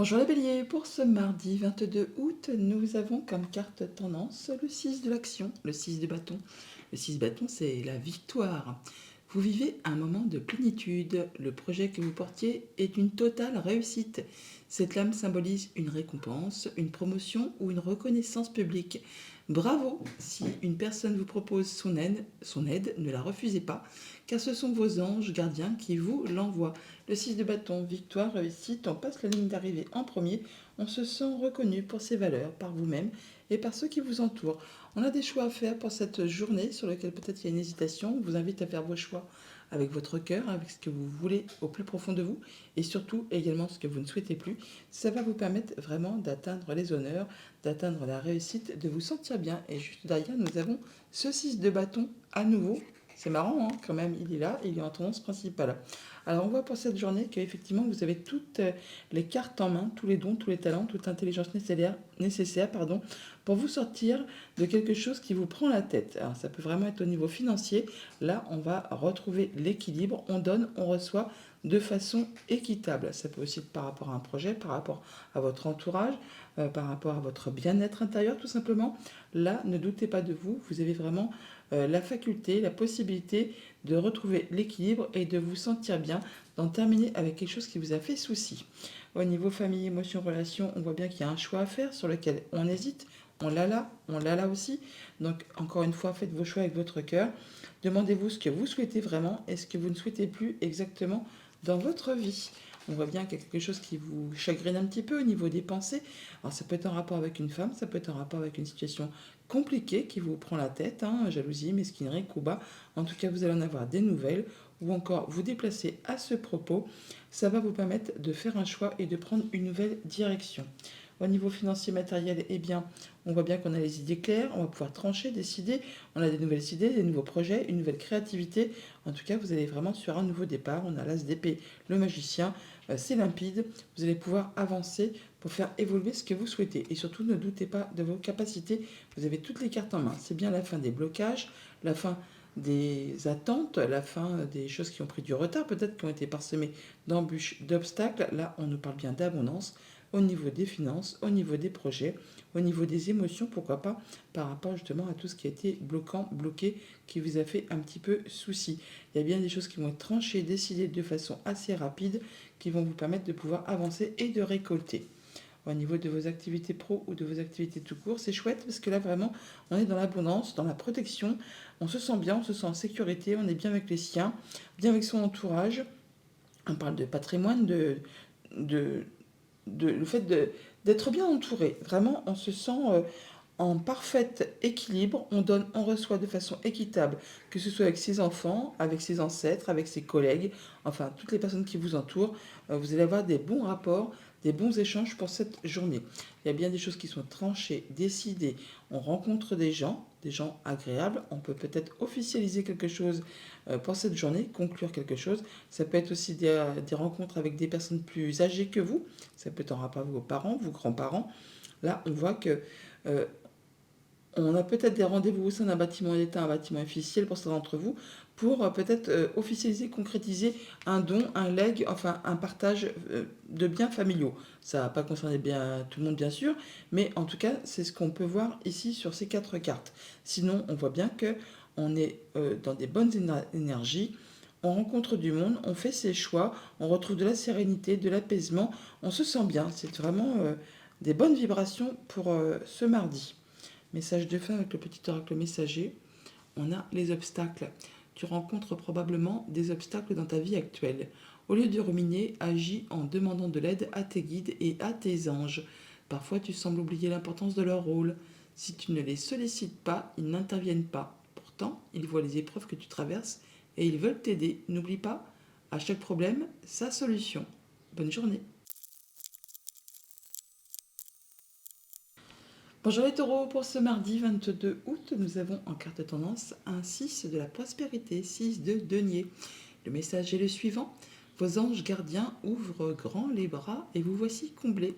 Bonjour les béliers, pour ce mardi 22 août, nous avons comme carte tendance le 6 de l'action, le 6 de bâton. Le 6 de bâton, c'est la victoire. Vous vivez un moment de plénitude. Le projet que vous portiez est une totale réussite. Cette lame symbolise une récompense, une promotion ou une reconnaissance publique. Bravo! Si une personne vous propose son aide, ne la refusez pas, car ce sont vos anges gardiens qui vous l'envoient. Le 6 de bâton, victoire, réussite, on passe la ligne d'arrivée en premier, on se sent reconnu pour ses valeurs, par vous-même et par ceux qui vous entourent. On a des choix à faire pour cette journée sur laquelle peut-être il y a une hésitation. On vous invite à faire vos choix avec votre cœur, avec ce que vous voulez au plus profond de vous et surtout également ce que vous ne souhaitez plus. Ça va vous permettre vraiment d'atteindre les honneurs, d'atteindre la réussite, de vous sentir bien. Et juste derrière, nous avons ce 6 de bâton à nouveau. C'est marrant, hein, quand même, il est là, il est en tendance principale. Alors on voit pour cette journée qu'effectivement vous avez toutes les cartes en main, tous les dons, tous les talents, toute l'intelligence nécessaire pour vous sortir de quelque chose qui vous prend la tête. Alors ça peut vraiment être au niveau financier. Là on va retrouver l'équilibre, on donne, on reçoit de façon équitable. Ça peut aussi être par rapport à un projet, par rapport à votre entourage, par rapport à votre bien-être intérieur tout simplement. Là ne doutez pas de vous, vous avez vraiment la faculté, la possibilité de retrouver l'équilibre et de vous sentir bien, d'en terminer avec quelque chose qui vous a fait souci. Au niveau famille, émotion, relation, on voit bien qu'il y a un choix à faire sur lequel on hésite. On l'a là aussi. Donc encore une fois, faites vos choix avec votre cœur. Demandez-vous ce que vous souhaitez vraiment et ce que vous ne souhaitez plus exactement dans votre vie. On voit bien qu'il y a quelque chose qui vous chagrine un petit peu au niveau des pensées. Alors ça peut être en rapport avec une femme, ça peut être en rapport avec une situation compliquée qui vous prend la tête, hein, jalousie, mesquinerie, coup bas. En tout cas, vous allez en avoir des nouvelles ou encore vous déplacer à ce propos. Ça va vous permettre de faire un choix et de prendre une nouvelle direction. Au niveau financier matériel, eh bien, on voit bien qu'on a les idées claires, on va pouvoir trancher, décider, on a des nouvelles idées, des nouveaux projets, une nouvelle créativité. En tout cas, vous allez vraiment sur un nouveau départ. On a l'as d'épée, le magicien, c'est limpide. Vous allez pouvoir avancer pour faire évoluer ce que vous souhaitez. Et surtout, ne doutez pas de vos capacités. Vous avez toutes les cartes en main. C'est bien la fin des blocages, la fin des attentes, la fin des choses qui ont pris du retard, peut-être qui ont été parsemées d'embûches, d'obstacles. Là, on nous parle bien d'abondance au niveau des finances, au niveau des projets, au niveau des émotions, pourquoi pas, par rapport justement à tout ce qui a été bloquant, bloqué, qui vous a fait un petit peu souci. Il y a bien des choses qui vont être tranchées, décidées de façon assez rapide, qui vont vous permettre de pouvoir avancer et de récolter. Au niveau de vos activités pro ou de vos activités tout court, c'est chouette parce que là vraiment, on est dans l'abondance, dans la protection, on se sent bien, on se sent en sécurité, on est bien avec les siens, bien avec son entourage. On parle de patrimoine, de, le fait d'être bien entouré. Vraiment, on se sent en parfait équilibre, on donne, on reçoit de façon équitable, que ce soit avec ses enfants, avec ses ancêtres, avec ses collègues, enfin toutes les personnes qui vous entourent, vous allez avoir des bons rapports, des bons échanges pour cette journée. Il y a bien des choses qui sont tranchées, décidées, on rencontre des gens agréables, on peut peut-être officialiser quelque chose pour cette journée, conclure quelque chose. Ça peut être aussi des rencontres avec des personnes plus âgées que vous, ça peut être en rapport avec vos parents, vos grands-parents. Là, on voit que euh, on a peut-être des rendez-vous au sein d'un bâtiment d'État, un bâtiment officiel pour certains d'entre vous, pour peut-être officialiser, concrétiser un don, un legs, enfin un partage de biens familiaux. Ça ne va pas concerner bien tout le monde bien sûr, mais en tout cas c'est ce qu'on peut voir ici sur ces quatre cartes. Sinon on voit bien que on est dans des bonnes énergies, on rencontre du monde, on fait ses choix, on retrouve de la sérénité, de l'apaisement, on se sent bien. C'est vraiment des bonnes vibrations pour ce mardi. Message de fin avec le petit oracle messager. On a les obstacles. Tu rencontres probablement des obstacles dans ta vie actuelle. Au lieu de ruminer, agis en demandant de l'aide à tes guides et à tes anges. Parfois, tu sembles oublier l'importance de leur rôle. Si tu ne les sollicites pas, ils n'interviennent pas. Pourtant, ils voient les épreuves que tu traverses et ils veulent t'aider. N'oublie pas, à chaque problème, sa solution. Bonne journée. Bonjour les taureaux, pour ce mardi 22 août, nous avons en carte tendance un 6 de la prospérité, 6 de denier. Le message est le suivant: vos anges gardiens ouvrent grand les bras et vous voici comblés.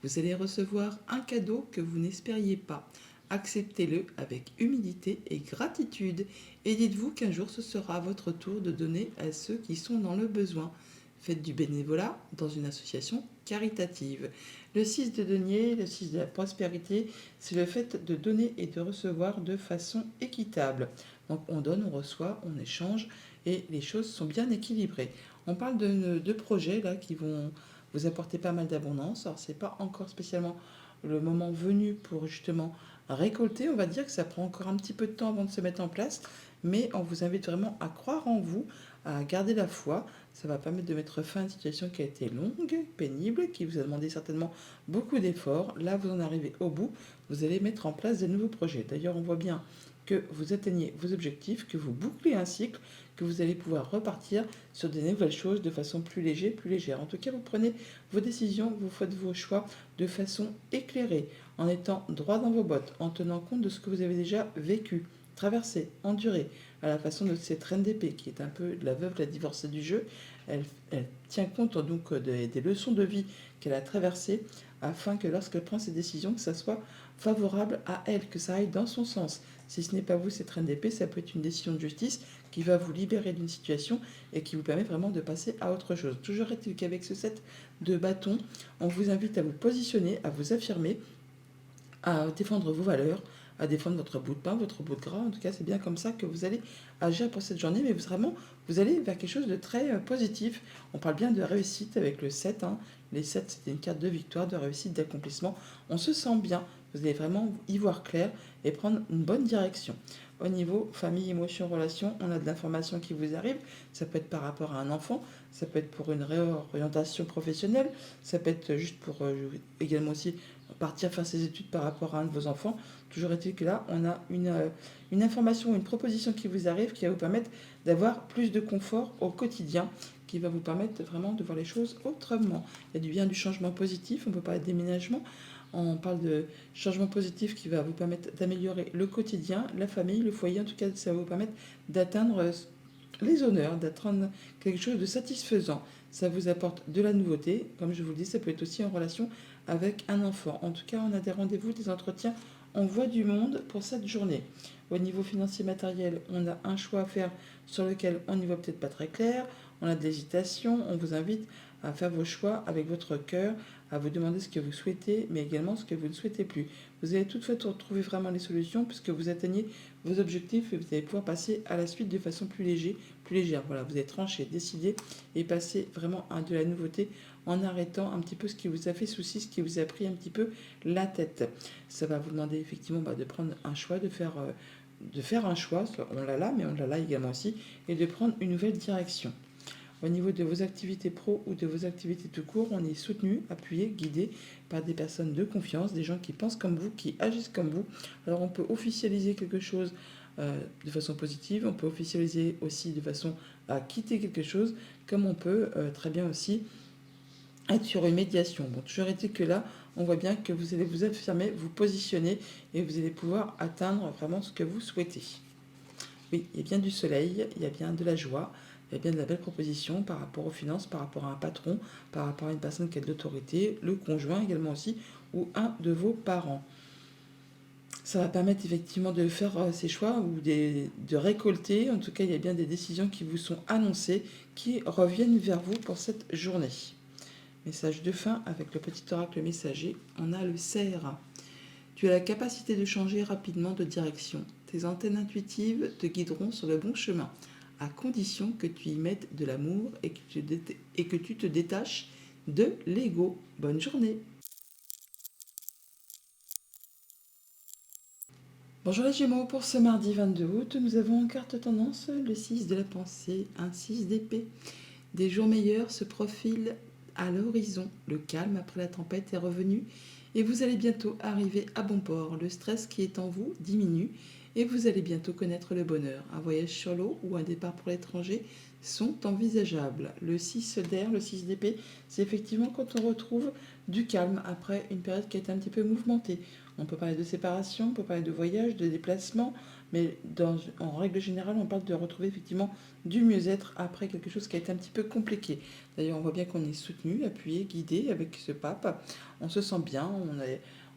Vous allez recevoir un cadeau que vous n'espériez pas. Acceptez-le avec humilité et gratitude et dites-vous qu'un jour ce sera votre tour de donner à ceux qui sont dans le besoin. Faites du bénévolat dans une association caritative. Le 6 de denier, le 6 de la prospérité, c'est le fait de donner et de recevoir de façon équitable. Donc on donne, on reçoit, on échange et les choses sont bien équilibrées. On parle de projets là qui vont vous apporter pas mal d'abondance. Alors c'est pas encore spécialement le moment venu pour justement récolter. On va dire que ça prend encore un petit peu de temps avant de se mettre en place, mais on vous invite vraiment à croire en vous, à garder la foi. Ça va permettre de mettre fin à une situation qui a été longue, pénible, qui vous a demandé certainement beaucoup d'efforts. Là, vous en arrivez au bout. Vous allez mettre en place de nouveaux projets. D'ailleurs, on voit bien que vous atteignez vos objectifs, que vous bouclez un cycle, que vous allez pouvoir repartir sur des nouvelles choses de façon plus légère. En tout cas, vous prenez vos décisions, vous faites vos choix de façon éclairée, en étant droit dans vos bottes, en tenant compte de ce que vous avez déjà vécu, traversé, enduré, à la façon de cette reine d'épée, qui est un peu la veuve, la divorcée du jeu. Elle tient compte donc des leçons de vie qu'elle a traversées, afin que lorsqu'elle prend ses décisions, que ça soit favorable à elle, que ça aille dans son sens. Si ce n'est pas vous, cette reine d'épée, ça peut être une décision de justice qui va vous libérer d'une situation et qui vous permet vraiment de passer à autre chose. Toujours est-il qu'avec ce set de bâtons, on vous invite à vous positionner, à vous affirmer, à défendre vos valeurs, à défendre votre bout de pain, votre bout de gras. En tout cas, c'est bien comme ça que vous allez agir pour cette journée, mais vous allez vers quelque chose de très positif. On parle bien de réussite avec le 7. Les 7, c'était une carte de victoire, de réussite, d'accomplissement. On se sent bien. Vous allez vraiment y voir clair et prendre une bonne direction. Au niveau famille, émotion, relation, on a de l'information qui vous arrive. Ça peut être par rapport à un enfant, ça peut être pour une réorientation professionnelle, ça peut être juste pour également aussi partir faire ses études par rapport à un de vos enfants. Toujours est-il que là, on a une information, une proposition qui vous arrive qui va vous permettre d'avoir plus de confort au quotidien, qui va vous permettre vraiment de voir les choses autrement. Il y a du bien du changement positif, on peut parler de déménagement, on parle de changement positif qui va vous permettre d'améliorer le quotidien, la famille, le foyer. En tout cas, ça va vous permettre d'atteindre les honneurs, d'atteindre quelque chose de satisfaisant. Ça vous apporte de la nouveauté. Comme je vous le dis, ça peut être aussi en relation avec un enfant. En tout cas, on a des rendez-vous, des entretiens. On voit du monde pour cette journée. Au niveau financier matériel, on a un choix à faire sur lequel on n'y voit peut-être pas très clair. On a de l'hésitation. On vous invite à faire vos choix avec votre cœur, à vous demander ce que vous souhaitez, mais également ce que vous ne souhaitez plus. Vous allez toutefois retrouver vraiment les solutions puisque vous atteignez vos objectifs et vous allez pouvoir passer à la suite de façon plus légère. Voilà, vous êtes tranché, décidé et passer vraiment à de la nouveauté en arrêtant un petit peu ce qui vous a fait souci, ce qui vous a pris un petit peu la tête. Ça va vous demander effectivement de prendre un choix, de faire un choix, on l'a là, mais on l'a là également aussi, et de prendre une nouvelle direction. Au niveau de vos activités pro ou de vos activités tout court, on est soutenu, appuyé, guidé par des personnes de confiance, des gens qui pensent comme vous, qui agissent comme vous. Alors on peut officialiser quelque chose de façon positive, on peut officialiser aussi de façon à quitter quelque chose, comme on peut très bien aussi être sur une médiation. Bon, toujours est-il que là, on voit bien que vous allez vous affirmer, vous positionner et vous allez pouvoir atteindre vraiment ce que vous souhaitez. Oui, il y a bien du soleil, il y a bien de la joie, il y a bien de la belle proposition par rapport aux finances, par rapport à un patron, par rapport à une personne qui a de l'autorité, le conjoint également aussi, ou un de vos parents. Ça va permettre effectivement de faire ces choix ou de récolter. En tout cas, il y a bien des décisions qui vous sont annoncées, qui reviennent vers vous pour cette journée. Message de fin avec le petit oracle messager. On a le cerf. Tu as la capacité de changer rapidement de direction. Tes antennes intuitives te guideront sur le bon chemin, à condition que tu y mettes de l'amour et que tu te détaches de l'ego. Bonne journée. Bonjour les Gémeaux, pour ce mardi 22 août, nous avons en carte tendance le 6 de la pensée, un 6 d'épée. Des jours meilleurs se profilent à l'horizon. Le calme après la tempête est revenu et vous allez bientôt arriver à bon port. Le stress qui est en vous diminue et vous allez bientôt connaître le bonheur. Un voyage sur l'eau ou un départ pour l'étranger sont envisageables. Le 6 d'air, le 6 d'épée, c'est effectivement quand on retrouve du calme après une période qui est un petit peu mouvementée. On peut parler de séparation, on peut parler de voyage, de déplacement, mais en règle générale, on parle de retrouver effectivement du mieux-être après quelque chose qui a été un petit peu compliqué. D'ailleurs, on voit bien qu'on est soutenu, appuyé, guidé avec ce pape. On se sent bien,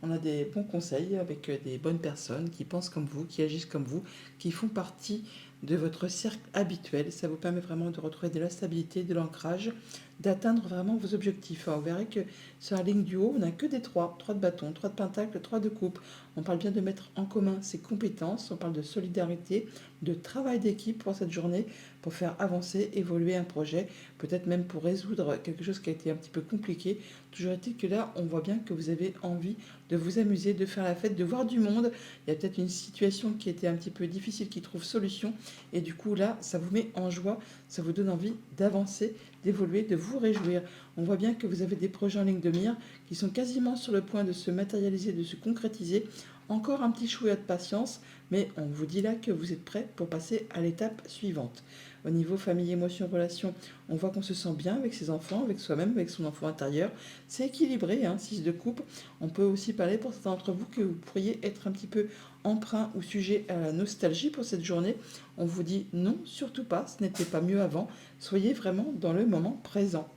on a des bons conseils avec des bonnes personnes qui pensent comme vous, qui agissent comme vous, qui font partie de votre cercle habituel. Ça vous permet vraiment de retrouver de la stabilité, de l'ancrage, d'atteindre vraiment vos objectifs. Alors, vous verrez que sur la ligne du haut, on n'a que des 3, 3 de bâton, 3 de pentacle, 3 de coupe. On parle bien de mettre en commun ses compétences, on parle de solidarité, de travail d'équipe pour cette journée, pour faire avancer, évoluer un projet, peut-être même pour résoudre quelque chose qui a été un petit peu compliqué. Toujours est-il que là, on voit bien que vous avez envie de vous amuser, de faire la fête, de voir du monde. Il y a peut-être une situation qui était un petit peu difficile, qui trouve solution. Et du coup, là, ça vous met en joie, ça vous donne envie d'avancer, d'évoluer, de vous réjouir. On voit bien que vous avez des projets en ligne de mire qui sont quasiment sur le point de se matérialiser, de se concrétiser. Encore un petit chouïa de patience, mais on vous dit là que vous êtes prêt pour passer à l'étape suivante. Au niveau famille, émotion, relation, on voit qu'on se sent bien avec ses enfants, avec soi-même, avec son enfant intérieur. C'est équilibré, 6 de coupe. On peut aussi parler pour certains d'entre vous que vous pourriez être un petit peu emprunt ou sujet à la nostalgie pour cette journée. On vous dit non, surtout pas, ce n'était pas mieux avant. Soyez vraiment dans le moment présent.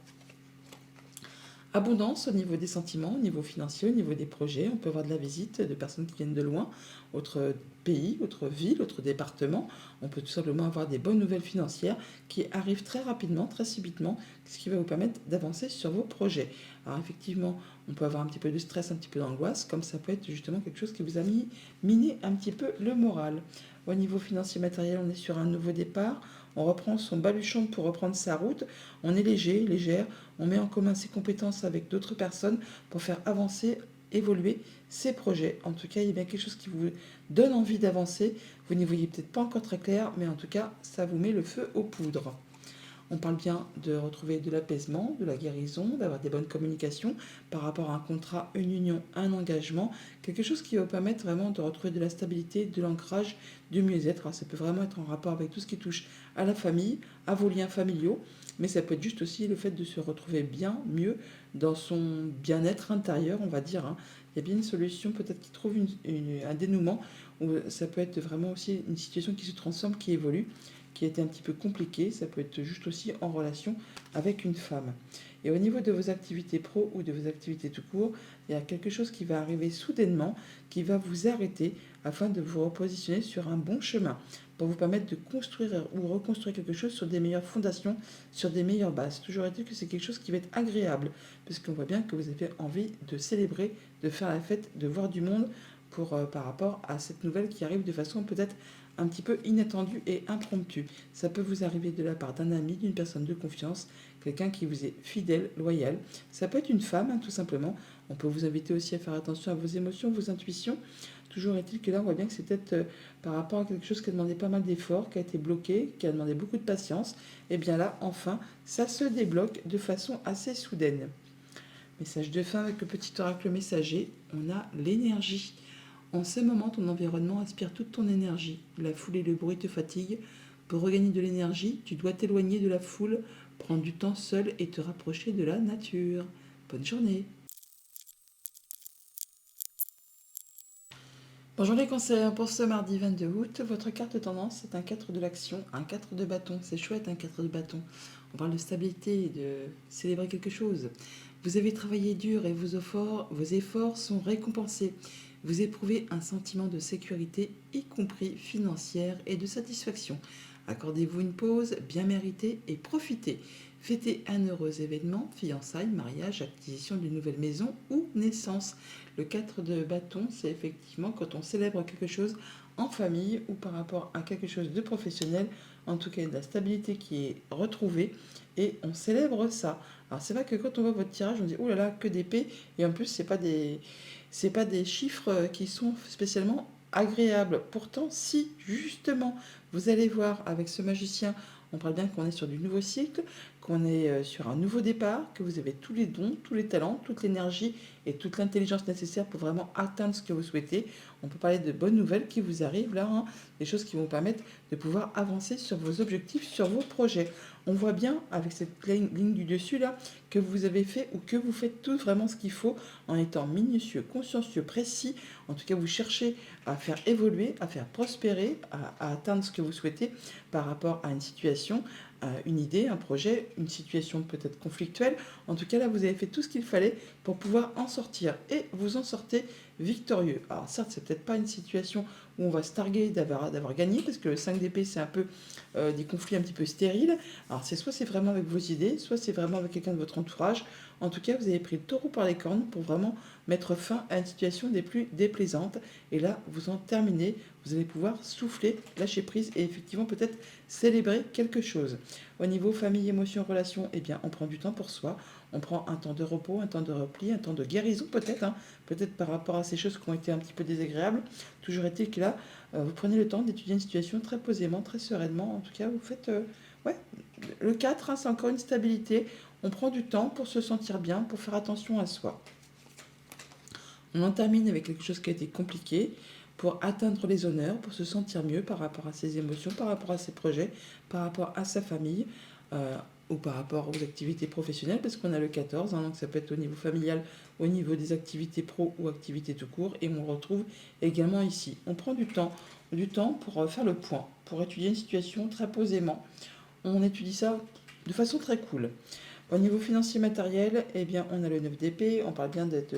Abondance au niveau des sentiments, au niveau financier, au niveau des projets. On peut avoir de la visite de personnes qui viennent de loin, autre pays, autre ville, autre département. On peut tout simplement avoir des bonnes nouvelles financières qui arrivent très rapidement, très subitement, ce qui va vous permettre d'avancer sur vos projets. Alors effectivement, on peut avoir un petit peu de stress, un petit peu d'angoisse, comme ça peut être justement quelque chose qui vous a miné un petit peu le moral. Au niveau financier matériel, on est sur un nouveau départ. On reprend son baluchon pour reprendre sa route. On est léger, légère. On met en commun ses compétences avec d'autres personnes pour faire avancer, évoluer ses projets. En tout cas, il y a bien quelque chose qui vous donne envie d'avancer. Vous n'y voyez peut-être pas encore très clair, mais en tout cas, ça vous met le feu aux poudres. On parle bien de retrouver de l'apaisement, de la guérison, d'avoir des bonnes communications par rapport à un contrat, une union, un engagement, quelque chose qui va vous permettre vraiment de retrouver de la stabilité, de l'ancrage, du mieux-être. Alors, ça peut vraiment être en rapport avec tout ce qui touche à la famille, à vos liens familiaux, mais ça peut être juste aussi le fait de se retrouver bien, mieux dans son bien-être intérieur, on va dire. Il y a bien une solution peut-être qui trouve un dénouement, où ça peut être vraiment aussi une situation qui se transforme, qui évolue, qui a été un petit peu compliqué. Ça peut être juste aussi en relation avec une femme. Et au niveau de vos activités pro ou de vos activités tout court, il y a quelque chose qui va arriver soudainement, qui va vous arrêter afin de vous repositionner sur un bon chemin, pour vous permettre de construire ou reconstruire quelque chose sur des meilleures fondations, sur des meilleures bases. Toujours est-il que c'est quelque chose qui va être agréable, puisqu'on voit bien que vous avez envie de célébrer, de faire la fête, de voir du monde par rapport à cette nouvelle qui arrive de façon peut-être un petit peu inattendue et impromptue. Ça peut vous arriver de la part d'un ami, d'une personne de confiance, quelqu'un qui vous est fidèle, loyal. Ça peut être une femme, tout simplement. On peut vous inviter aussi à faire attention à vos émotions, vos intuitions. Toujours est-il que là, on voit bien que c'est peut-être par rapport à quelque chose qui a demandé pas mal d'efforts, qui a été bloqué, qui a demandé beaucoup de patience. Et bien là, enfin, ça se débloque de façon assez soudaine. Message de fin avec le petit oracle messager. On a l'énergie. En ce moment, ton environnement aspire toute ton énergie. La foule et le bruit te fatiguent. Pour regagner de l'énergie, tu dois t'éloigner de la foule, prendre du temps seul et te rapprocher de la nature. Bonne journée. Bonjour les conseillers, pour ce mardi 22 août, votre carte tendance est un 4 de l'action, un 4 de bâton. C'est chouette un 4 de bâton. On parle de stabilité, de célébrer quelque chose. Vous avez travaillé dur et vos efforts sont récompensés. Vous éprouvez un sentiment de sécurité, y compris financière, et de satisfaction. Accordez-vous une pause bien méritée et profitez. Fêtez un heureux événement, fiançailles, mariage, acquisition d'une nouvelle maison ou naissance. Le 4 de bâton, c'est effectivement quand on célèbre quelque chose en famille ou par rapport à quelque chose de professionnel, en tout cas de la stabilité qui est retrouvée, et on célèbre ça. Alors c'est vrai que quand on voit votre tirage, on dit oh là là, que d'épée, et en plus c'est pas des chiffres qui sont spécialement agréables. Pourtant, si justement vous allez voir avec ce magicien, on parle bien qu'on est sur du nouveau cycle, qu'on est sur un nouveau départ, que vous avez tous les dons, tous les talents, toute l'énergie et toute l'intelligence nécessaire pour vraiment atteindre ce que vous souhaitez. On peut parler de bonnes nouvelles qui vous arrivent là, des choses qui vont vous permettre de pouvoir avancer sur vos objectifs, sur vos projets. On voit bien avec cette ligne du dessus là que vous avez fait ou que vous faites tout vraiment ce qu'il faut en étant minutieux, consciencieux, précis. En tout cas, vous cherchez à faire évoluer, à faire prospérer, à atteindre ce que vous souhaitez par rapport à une situation, une idée, un projet, une situation peut-être conflictuelle. En tout cas, là, vous avez fait tout ce qu'il fallait pour pouvoir en sortir. Et vous en sortez victorieux. Alors certes, c'est peut-être pas une situation où on va se targuer d'avoir gagné, parce que le 5 d'épée, c'est un peu des conflits un petit peu stériles. Alors c'est vraiment avec vos idées, soit c'est vraiment avec quelqu'un de votre entourage. En tout cas, vous avez pris le taureau par les cornes pour vraiment mettre fin à une situation des plus déplaisantes. Et là, vous en terminez, vous allez pouvoir souffler, lâcher prise et effectivement peut-être célébrer quelque chose. Au niveau famille, émotions, relations, eh bien, on prend du temps pour soi. On prend un temps de repos, un temps de repli, un temps de guérison peut-être, hein, peut-être par rapport à ces choses qui ont été un petit peu désagréables. Toujours est-il que là, vous prenez le temps d'étudier une situation très posément, très sereinement. En tout cas, vous faites... ouais, le 4, hein, c'est encore une stabilité. On prend du temps pour se sentir bien, pour faire attention à soi. On en termine avec quelque chose qui a été compliqué pour atteindre les honneurs, pour se sentir mieux par rapport à ses émotions, par rapport à ses projets, par rapport à sa famille ou par rapport aux activités professionnelles, parce qu'on a le 14, hein, donc ça peut être au niveau familial, au niveau des activités pro ou activités tout court, et on retrouve également ici. On prend du temps pour faire le point, pour étudier une situation très posément. On étudie ça de façon très cool. Au niveau financier matériel, eh bien, on a le 9 d'épée, on parle bien d'être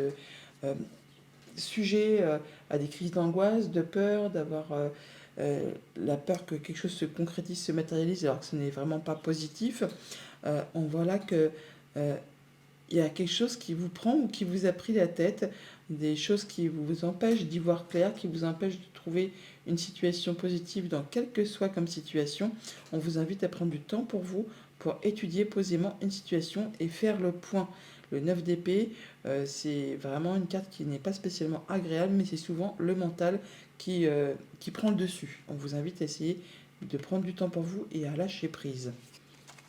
sujet à des crises d'angoisse, de peur, d'avoir la peur que quelque chose se concrétise, se matérialise alors que ce n'est vraiment pas positif. On voit là que il y a quelque chose qui vous prend ou qui vous a pris la tête, des choses qui vous empêchent d'y voir clair, qui vous empêchent de trouver une situation positive dans quelle que soit comme situation. On vous invite à prendre du temps pour vous, pour étudier posément une situation et faire le point. Le 9 d'épée, c'est vraiment une carte qui n'est pas spécialement agréable, mais c'est souvent le mental qui prend le dessus. On vous invite à essayer de prendre du temps pour vous et à lâcher prise.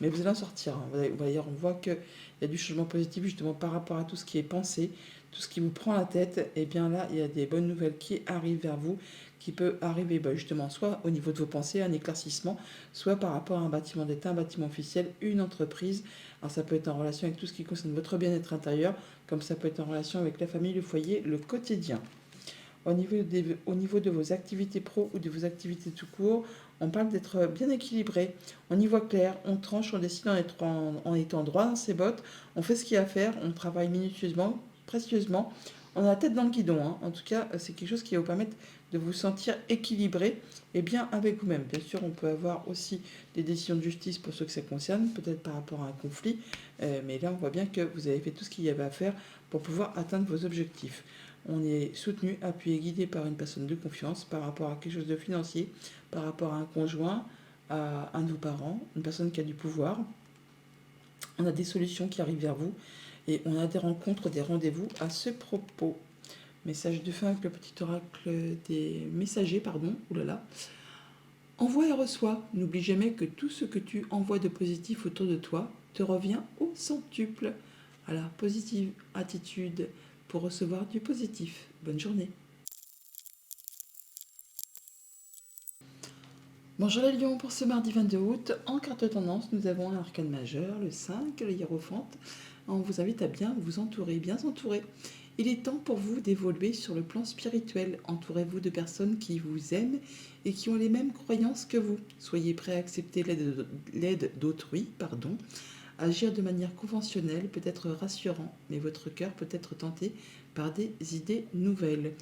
Mais vous allez en sortir, hein. D'ailleurs, on voit qu'il y a du changement positif justement par rapport à tout ce qui est pensé, tout ce qui vous prend la tête. Et bien là, il y a des bonnes nouvelles qui arrivent vers vous, qui peut arriver justement soit au niveau de vos pensées, un éclaircissement, soit par rapport à un bâtiment d'État, un bâtiment officiel, une entreprise. Alors ça peut être en relation avec tout ce qui concerne votre bien-être intérieur, comme ça peut être en relation avec la famille, le foyer, le quotidien. Au niveau de vos activités pro ou de vos activités tout court, on parle d'être bien équilibré. On y voit clair, on tranche, on décide en étant droit dans ses bottes, on fait ce qu'il y a à faire, on travaille minutieusement, précieusement. On a la tête dans le guidon, hein. En tout cas, c'est quelque chose qui va vous permettre de vous sentir équilibré et bien avec vous-même. Bien sûr, on peut avoir aussi des décisions de justice pour ceux que ça concerne, peut-être par rapport à un conflit, mais là, on voit bien que vous avez fait tout ce qu'il y avait à faire pour pouvoir atteindre vos objectifs. On est soutenu, appuyé, guidé par une personne de confiance par rapport à quelque chose de financier, par rapport à un conjoint, à un de vos parents, une personne qui a du pouvoir. On a des solutions qui arrivent vers vous et on a des rencontres, des rendez-vous à ce propos. Message de fin avec le petit oracle des messagers, pardon, oulala. Envoie et reçois. N'oublie jamais que tout ce que tu envoies de positif autour de toi te revient au centuple. Alors, positive attitude pour recevoir du positif. Bonne journée. Bonjour les lions, pour ce mardi 22 août, en carte tendance, nous avons un arcane majeur, le 5, le hiérophante. On vous invite à bien vous entourer, bien s'entourer. Il est temps pour vous d'évoluer sur le plan spirituel. Entourez-vous de personnes qui vous aiment et qui ont les mêmes croyances que vous. Soyez prêts à accepter l'aide d'autrui, Agir de manière conventionnelle peut être rassurant, mais votre cœur peut être tenté par des idées nouvelles.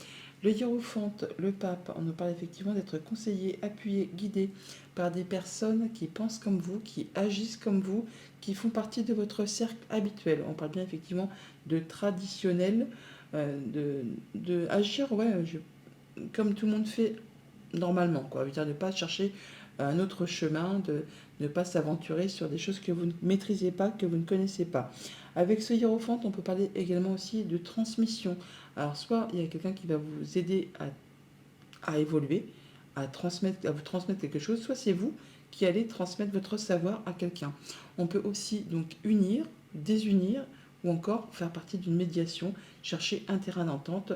Le hiérophante, le pape, on nous parle effectivement d'être conseillé, appuyé, guidé par des personnes qui pensent comme vous, qui agissent comme vous, qui font partie de votre cercle habituel. On parle bien effectivement de traditionnel, de agir comme tout le monde fait normalement, quoi. Je veux dire, de ne pas chercher un autre chemin, de ne pas s'aventurer sur des choses que vous ne maîtrisez pas, que vous ne connaissez pas. Avec ce hiérophante, on peut parler également aussi de transmission. Alors, soit il y a quelqu'un qui va vous aider à évoluer, à vous transmettre quelque chose, soit c'est vous qui allez transmettre votre savoir à quelqu'un. On peut aussi donc unir, désunir, ou encore faire partie d'une médiation, chercher un terrain d'entente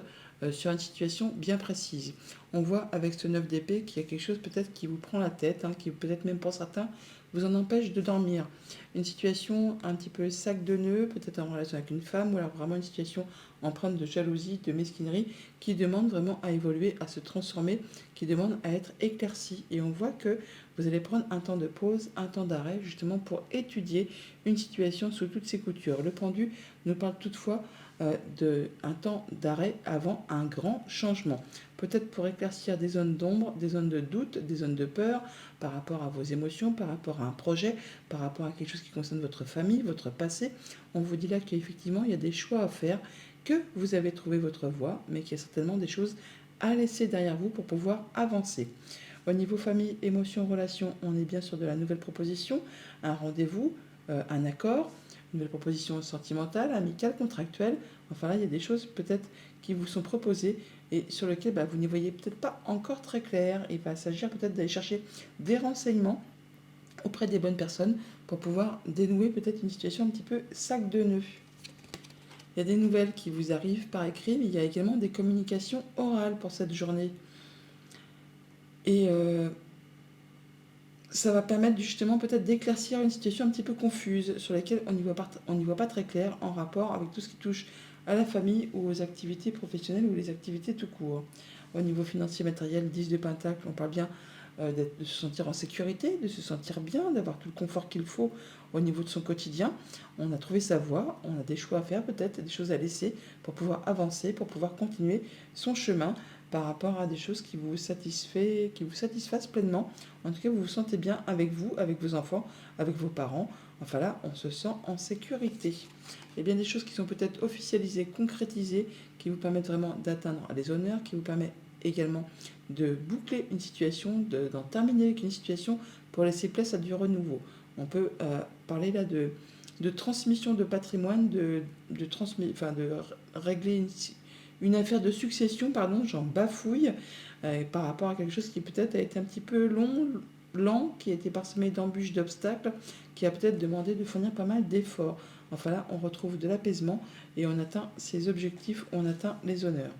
sur une situation bien précise. On voit avec ce 9 d'épée qu'il y a quelque chose peut-être qui vous prend la tête, hein, qui peut-être même pour certains vous en empêche de dormir. Une situation un petit peu sac de nœuds, peut-être en relation avec une femme, ou alors vraiment une situation empreinte de jalousie, de mesquinerie, qui demande vraiment à évoluer, à se transformer, qui demande à être éclaircie. Et on voit que vous allez prendre un temps de pause, un temps d'arrêt, justement pour étudier une situation sous toutes ses coutures. Le pendu nous parle toutefois un temps d'arrêt avant un grand changement. Peut-être pour éclaircir des zones d'ombre, des zones de doute, des zones de peur par rapport à vos émotions, par rapport à un projet, par rapport à quelque chose qui concerne votre famille, votre passé. On vous dit là qu'effectivement, il y a des choix à faire, que vous avez trouvé votre voie, mais qu'il y a certainement des choses à laisser derrière vous pour pouvoir avancer. Au niveau famille, émotions, relations, on est bien sur de la nouvelle proposition, un rendez-vous, un accord, une nouvelle proposition sentimentale, amicale, contractuelle. Enfin là, il y a des choses peut-être qui vous sont proposées et sur lesquelles vous n'y voyez peut-être pas encore très clair. Il va s'agir peut-être d'aller chercher des renseignements auprès des bonnes personnes pour pouvoir dénouer peut-être une situation un petit peu sac de nœuds. Il y a des nouvelles qui vous arrivent par écrit, mais il y a également des communications orales pour cette journée. Et ça va permettre justement peut-être d'éclaircir une situation un petit peu confuse sur laquelle on n'y voit pas très clair en rapport avec tout ce qui touche à la famille ou aux activités professionnelles ou les activités tout court. Au niveau financier matériel, 10 de Pentacle, on parle bien de se sentir en sécurité, de se sentir bien, d'avoir tout le confort qu'il faut au niveau de son quotidien. On a trouvé sa voie, on a des choix à faire peut-être, des choses à laisser pour pouvoir avancer, pour pouvoir continuer son chemin par rapport à des choses qui vous satisfassent pleinement. En tout cas, vous vous sentez bien avec vous, avec vos enfants, avec vos parents. Enfin là, on se sent en sécurité. Il y a bien des choses qui sont peut-être officialisées, concrétisées, qui vous permettent vraiment d'atteindre les honneurs, qui vous permettent également de boucler une situation, d'en terminer avec une situation pour laisser place à du renouveau. On peut parler là de transmission de patrimoine, de régler une affaire de succession, pardon, j'en bafouille, par rapport à quelque chose qui peut-être a été un petit peu lent, qui a été parsemé d'embûches, d'obstacles, qui a peut-être demandé de fournir pas mal d'efforts. Enfin là, on retrouve de l'apaisement et on atteint ses objectifs, on atteint les honneurs.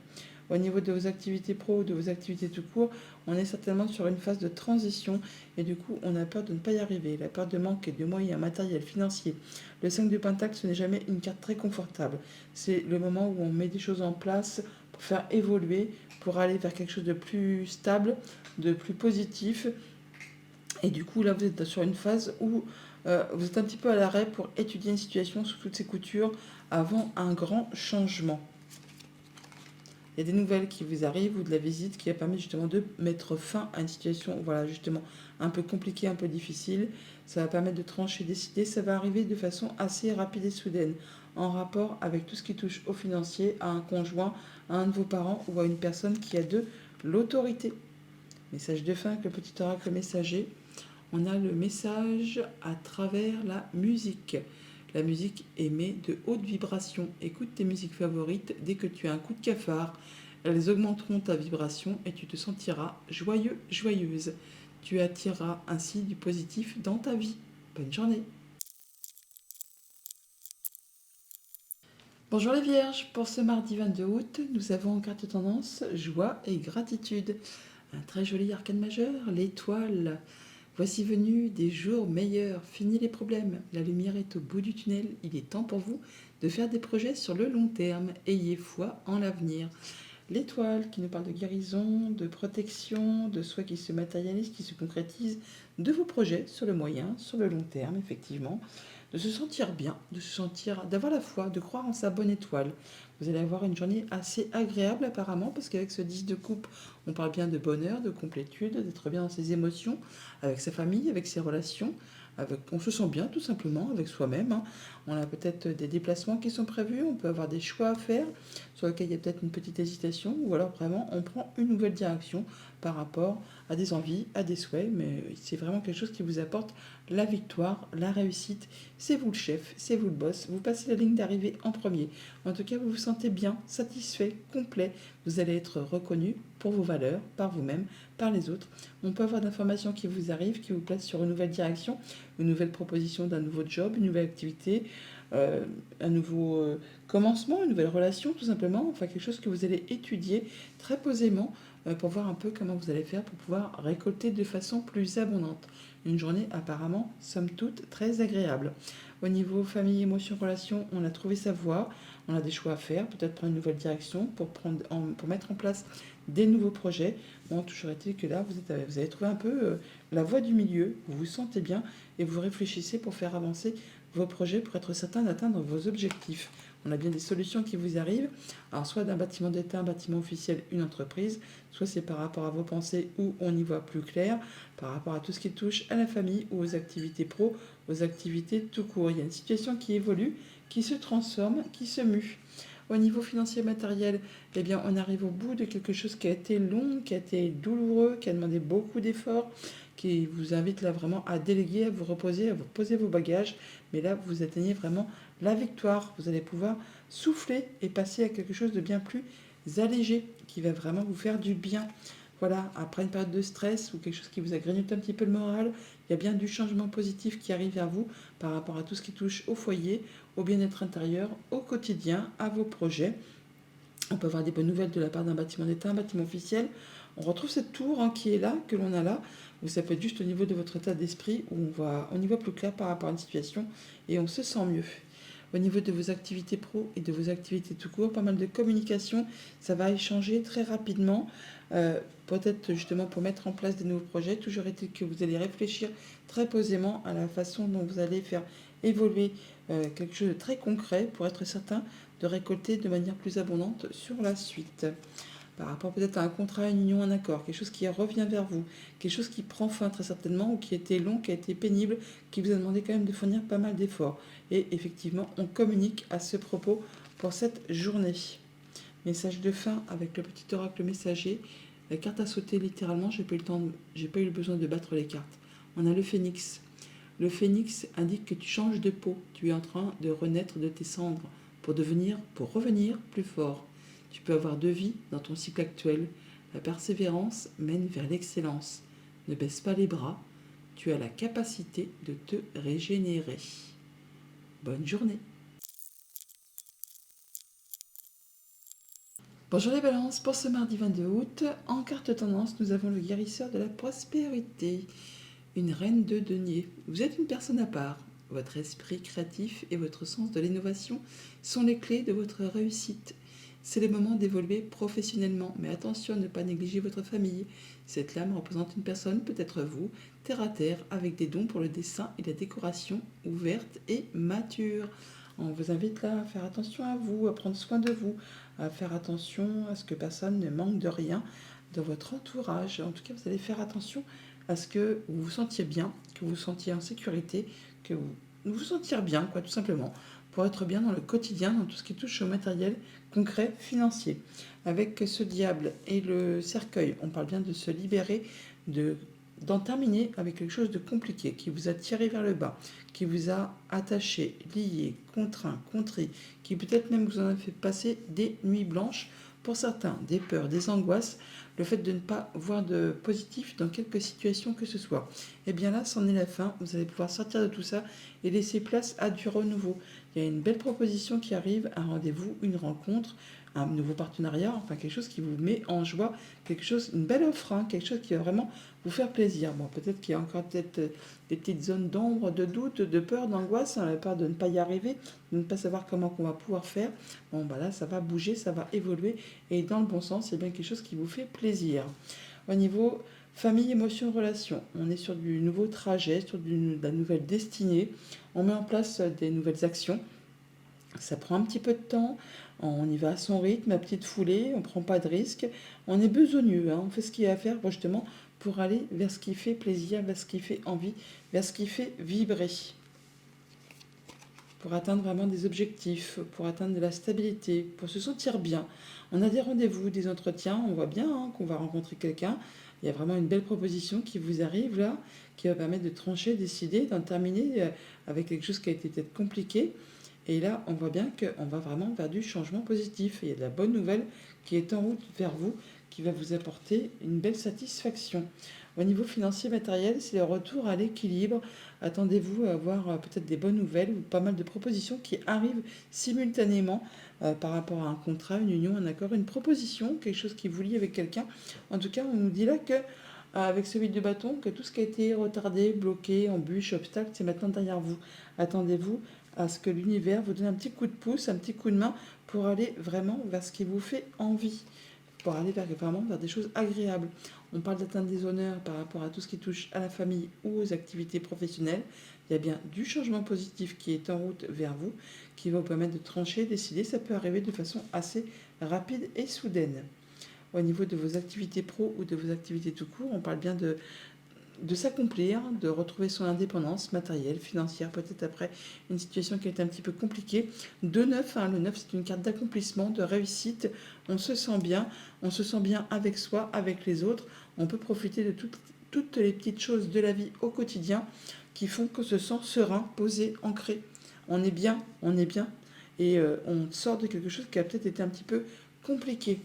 Au niveau de vos activités pro ou de vos activités tout court, on est certainement sur une phase de transition et du coup, on a peur de ne pas y arriver. La peur de manque de moyens matériels, financiers. Le 5 de Pentacle, ce n'est jamais une carte très confortable. C'est le moment où on met des choses en place pour faire évoluer, pour aller vers quelque chose de plus stable, de plus positif. Et du coup, là, vous êtes sur une phase où vous êtes un petit peu à l'arrêt pour étudier une situation sous toutes ses coutures avant un grand changement. Il y a des nouvelles qui vous arrivent ou de la visite qui a permis justement de mettre fin à une situation, voilà, justement, un peu compliquée, un peu difficile. Ça va permettre de trancher, décider. Ça va arriver de façon assez rapide et soudaine, en rapport avec tout ce qui touche au financier, à un conjoint, à un de vos parents ou à une personne qui a de l'autorité. Message de fin avec le petit oracle messager. On a le message à travers la musique. La musique émet de hautes vibrations. Écoute tes musiques favorites dès que tu as un coup de cafard. Elles augmenteront ta vibration et tu te sentiras joyeux, joyeuse. Tu attireras ainsi du positif dans ta vie. Bonne journée. Bonjour les Vierges, pour ce mardi 22 août, nous avons en carte tendance joie et gratitude. Un très joli arcane majeur, l'étoile. Voici venu des jours meilleurs, fini les problèmes, la lumière est au bout du tunnel, il est temps pour vous de faire des projets sur le long terme, ayez foi en l'avenir. L'étoile qui nous parle de guérison, de protection, de soi qui se matérialise, qui se concrétise, de vos projets sur le moyen, sur le long terme, effectivement, de se sentir bien, de se sentir, d'avoir la foi, de croire en sa bonne étoile. Vous allez avoir une journée assez agréable apparemment, parce qu'avec ce 10 de coupe, on parle bien de bonheur, de complétude, d'être bien dans ses émotions, avec sa famille, avec ses relations. On se sent bien tout simplement avec soi-même. On a peut-être des déplacements qui sont prévus, on peut avoir des choix à faire sur lesquels il y a peut-être une petite hésitation, ou alors vraiment on prend une nouvelle direction par rapport à des envies, à des souhaits, mais c'est vraiment quelque chose qui vous apporte la victoire, la réussite. C'est vous le chef, c'est vous le boss, vous passez la ligne d'arrivée en premier. En tout cas, vous vous sentez bien, satisfait, complet. Vous allez être reconnu pour vos valeurs, par vous-même, par les autres. On peut avoir d'informations qui vous arrivent, qui vous placent sur une nouvelle direction, une nouvelle proposition d'un nouveau job, une nouvelle activité, un nouveau commencement, une nouvelle relation tout simplement, enfin quelque chose que vous allez étudier très posément pour voir un peu comment vous allez faire pour pouvoir récolter de façon plus abondante. Une journée apparemment, somme toute, très agréable. Au niveau famille, émotions, relations, on a trouvé sa voie, on a des choix à faire, peut-être prendre une nouvelle direction pour mettre en place des nouveaux projets. Bon, toujours est-il que là, vous avez trouvé un peu la voie du milieu, vous vous sentez bien et vous réfléchissez pour faire avancer vos projets pour être certain d'atteindre vos objectifs. On a bien des solutions qui vous arrivent, alors soit d'un bâtiment d'État, un bâtiment officiel, une entreprise, soit c'est par rapport à vos pensées où on y voit plus clair, par rapport à tout ce qui touche à la famille ou aux activités pro, aux activités tout court. Il y a une situation qui évolue, qui se transforme, qui se mue. Au niveau financier matériel, eh bien, on arrive au bout de quelque chose qui a été long, qui a été douloureux, qui a demandé beaucoup d'efforts, qui vous invite là vraiment à déléguer, à vous reposer, à vous poser vos bagages. Mais là, vous atteignez vraiment la victoire. Vous allez pouvoir souffler et passer à quelque chose de bien plus allégé, qui va vraiment vous faire du bien. Voilà, après une période de stress ou quelque chose qui vous a grignoté un petit peu le moral, il y a bien du changement positif qui arrive vers vous par rapport à tout ce qui touche au foyer, au bien-être intérieur, au quotidien, à vos projets. On peut avoir des bonnes nouvelles de la part d'un bâtiment d'État, un bâtiment officiel. On retrouve cette tour qui est là, que l'on a là, où ça peut être juste au niveau de votre état d'esprit, où on y voit plus clair par rapport à une situation et on se sent mieux. Au niveau de vos activités pro et de vos activités tout court, pas mal de communication, ça va échanger très rapidement, peut-être justement pour mettre en place des nouveaux projets. Toujours est-il que vous allez réfléchir très posément à la façon dont vous allez faire évoluer quelque chose de très concret pour être certain de récolter de manière plus abondante sur la suite. Par rapport peut-être à un contrat, une union, un accord, quelque chose qui revient vers vous, quelque chose qui prend fin très certainement, ou qui a été long, qui a été pénible, qui vous a demandé quand même de fournir pas mal d'efforts. Et effectivement, on communique à ce propos pour cette journée. Message de fin avec le petit oracle messager. La carte a sauté littéralement, j'ai pas eu le besoin de battre les cartes. On a le phénix. Le phénix indique que tu changes de peau, tu es en train de renaître de tes cendres pour revenir plus fort. Tu peux avoir deux vies dans ton cycle actuel. La persévérance mène vers l'excellence. Ne baisse pas les bras, tu as la capacité de te régénérer. Bonne journée. Bonjour les balances, pour ce mardi 22 août, en carte tendance, nous avons le guérisseur de la prospérité, une reine de denier. Vous êtes une personne à part. Votre esprit créatif et votre sens de l'innovation sont les clés de votre réussite. C'est le moment d'évoluer professionnellement, mais attention à ne pas négliger votre famille. Cette lame représente une personne, peut-être vous, terre à terre, avec des dons pour le dessin et la décoration, ouverte et mature. On vous invite là à faire attention à vous, à prendre soin de vous, à faire attention à ce que personne ne manque de rien dans votre entourage. En tout cas, vous allez faire attention à ce que vous vous sentiez bien, que vous vous sentiez en sécurité, que vous vous sentir bien, quoi, tout simplement, pour être bien dans le quotidien, dans tout ce qui touche au matériel concret, financier. Avec ce diable et le cercueil, on parle bien de se libérer, d'en terminer avec quelque chose de compliqué, qui vous a tiré vers le bas, qui vous a attaché, lié, contraint, contrit, qui peut-être même vous en a fait passer des nuits blanches, pour certains, des peurs, des angoisses, le fait de ne pas voir de positif dans quelque situation que ce soit. Et bien là, c'en est la fin. Vous allez pouvoir sortir de tout ça et laisser place à du renouveau. Il y a une belle proposition qui arrive, un rendez-vous, une rencontre, un nouveau partenariat, enfin quelque chose qui vous met en joie, quelque chose, une belle offre, hein, quelque chose qui va vraiment vous faire plaisir. Bon, peut-être qu'il y a encore peut-être des petites zones d'ombre, de doute, de peur, d'angoisse, la peur de ne pas y arriver, de ne pas savoir comment on va pouvoir faire. Bon, bah là, ça va bouger, ça va évoluer et dans le bon sens, c'est bien quelque chose qui vous fait plaisir. Au niveau famille, émotion, relation, on est sur du nouveau trajet, sur de la nouvelle destinée. On met en place des nouvelles actions. Ça prend un petit peu de temps, on y va à son rythme, à petite foulée, on ne prend pas de risques. On est besogneux, hein, on fait ce qu'il y a à faire justement pour aller vers ce qui fait plaisir, vers ce qui fait envie, vers ce qui fait vibrer. Pour atteindre vraiment des objectifs, pour atteindre de la stabilité, pour se sentir bien. On a des rendez-vous, des entretiens, on voit bien qu'on va rencontrer quelqu'un. Il y a vraiment une belle proposition qui vous arrive là, qui va permettre de trancher, décider, d'en terminer avec quelque chose qui a été peut-être compliqué. Et là, on voit bien qu'on va vraiment vers du changement positif. Il y a de la bonne nouvelle qui est en route vers vous, qui va vous apporter une belle satisfaction. Au niveau financier matériel, c'est le retour à l'équilibre. Attendez-vous à avoir peut-être des bonnes nouvelles ou pas mal de propositions qui arrivent simultanément par rapport à un contrat, une union, un accord, une proposition, quelque chose qui vous lie avec quelqu'un. En tout cas, on nous dit là que avec ce 8 de bâton, que tout ce qui a été retardé, bloqué, embûche, obstacle, c'est maintenant derrière vous. Attendez-vous à ce que l'univers vous donne un petit coup de pouce, un petit coup de main pour aller vraiment vers ce qui vous fait envie. pour aller vraiment vers des choses agréables. On parle d'atteindre des honneurs par rapport à tout ce qui touche à la famille ou aux activités professionnelles. Il y a bien du changement positif qui est en route vers vous, qui va vous permettre de trancher, décider. Ça peut arriver de façon assez rapide et soudaine. Au niveau de vos activités pro ou de vos activités tout court, on parle bien de s'accomplir, de retrouver son indépendance matérielle, financière, peut-être après une situation qui a été un petit peu compliquée. De 9, le 9 c'est une carte d'accomplissement, de réussite, on se sent bien avec soi, avec les autres, on peut profiter de toutes les petites choses de la vie au quotidien qui font qu'on se sent serein, posé, ancré. On est bien, et on sort de quelque chose qui a peut-être été un petit peu compliqué.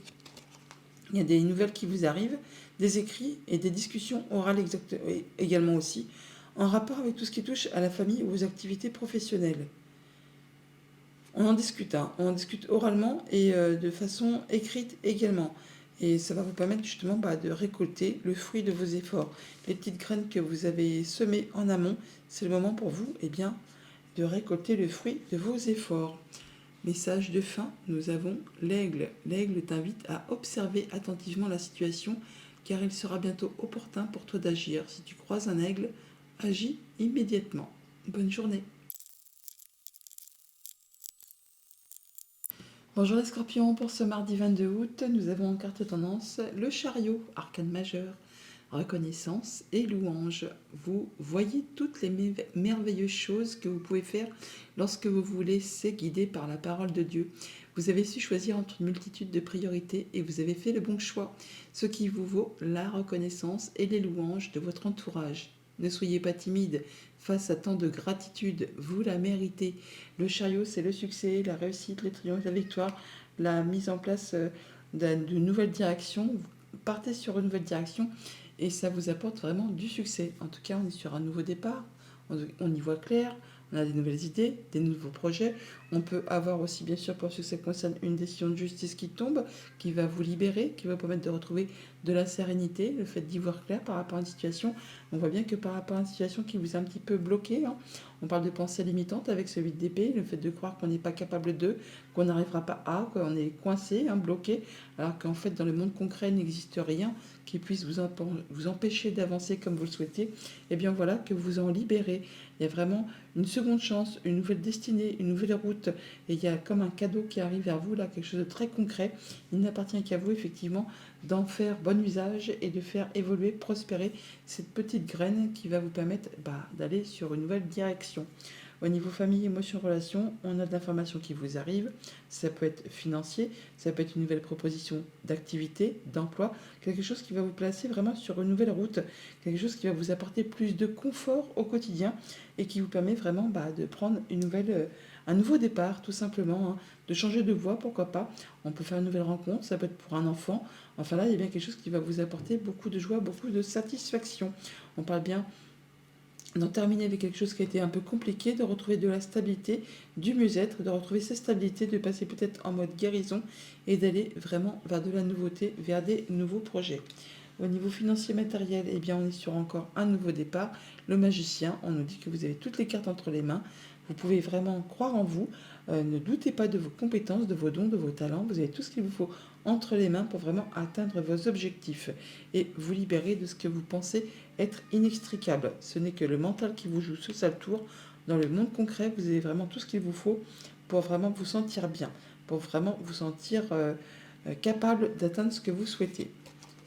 Il y a des nouvelles qui vous arrivent, des écrits et des discussions orales également aussi, en rapport avec tout ce qui touche à la famille ou aux activités professionnelles. On en discute, on en discute oralement et de façon écrite également. Et ça va vous permettre justement de récolter le fruit de vos efforts. Les petites graines que vous avez semées en amont, c'est le moment pour vous de récolter le fruit de vos efforts. Message de fin, nous avons l'aigle. L'aigle t'invite à observer attentivement la situation car il sera bientôt opportun pour toi d'agir. Si tu croises un aigle, agis immédiatement. Bonne journée. Bonjour les scorpions, pour ce mardi 22 août, nous avons en carte tendance le chariot, arcane majeur, reconnaissance et louange. Vous voyez toutes les merveilleuses choses que vous pouvez faire lorsque vous vous laissez guider par la parole de Dieu. Vous avez su choisir entre une multitude de priorités et vous avez fait le bon choix, ce qui vous vaut la reconnaissance et les louanges de votre entourage. Ne soyez pas timide face à tant de gratitude, vous la méritez. Le chariot, c'est le succès, la réussite, le triomphe, la victoire, la mise en place d'une nouvelle direction. Vous partez sur une nouvelle direction et ça vous apporte vraiment du succès. En tout cas, on est sur un nouveau départ, on y voit clair, on a des nouvelles idées, des nouveaux projets. On peut avoir aussi, bien sûr, pour ce que ça concerne, une décision de justice qui tombe, qui va vous libérer, qui va vous permettre de retrouver de la sérénité, le fait d'y voir clair par rapport à une situation. On voit bien que par rapport à une situation qui vous a un petit peu bloqué, on parle de pensée limitante avec ce 8 d'épée, le fait de croire qu'on n'est pas capable de, qu'on n'arrivera pas à, qu'on est coincé, bloqué, alors qu'en fait dans le monde concret il n'existe rien qui puisse vous empêcher d'avancer comme vous le souhaitez. Et bien voilà que vous en libérez. Il y a vraiment une seconde chance, une nouvelle destinée, une nouvelle route. Et il y a comme un cadeau qui arrive vers vous, là, quelque chose de très concret. Il n'appartient qu'à vous, effectivement, d'en faire bon usage et de faire évoluer, prospérer cette petite graine qui va vous permettre d'aller sur une nouvelle direction. Au niveau famille, émotion, relation, on a de l'information qui vous arrive. Ça peut être financier, ça peut être une nouvelle proposition d'activité, d'emploi, quelque chose qui va vous placer vraiment sur une nouvelle route, quelque chose qui va vous apporter plus de confort au quotidien et qui vous permet vraiment de prendre un nouveau départ, tout simplement, de changer de voie, pourquoi pas. On peut faire une nouvelle rencontre, ça peut être pour un enfant. Enfin là, il y a bien quelque chose qui va vous apporter beaucoup de joie, beaucoup de satisfaction. On parle bien d'en terminer avec quelque chose qui a été un peu compliqué, de retrouver de la stabilité, du mieux-être, de retrouver cette stabilité, de passer peut-être en mode guérison et d'aller vraiment vers de la nouveauté, vers des nouveaux projets. Au niveau financier matériel, on est sur encore un nouveau départ. Le magicien, on nous dit que vous avez toutes les cartes entre les mains. Vous pouvez vraiment croire en vous. Ne doutez pas de vos compétences, de vos dons, de vos talents. Vous avez tout ce qu'il vous faut entre les mains pour vraiment atteindre vos objectifs et vous libérer de ce que vous pensez être inextricable. Ce n'est que le mental qui vous joue ce sale tour. Dans le monde concret, vous avez vraiment tout ce qu'il vous faut pour vraiment vous sentir bien, pour vraiment vous sentir capable d'atteindre ce que vous souhaitez.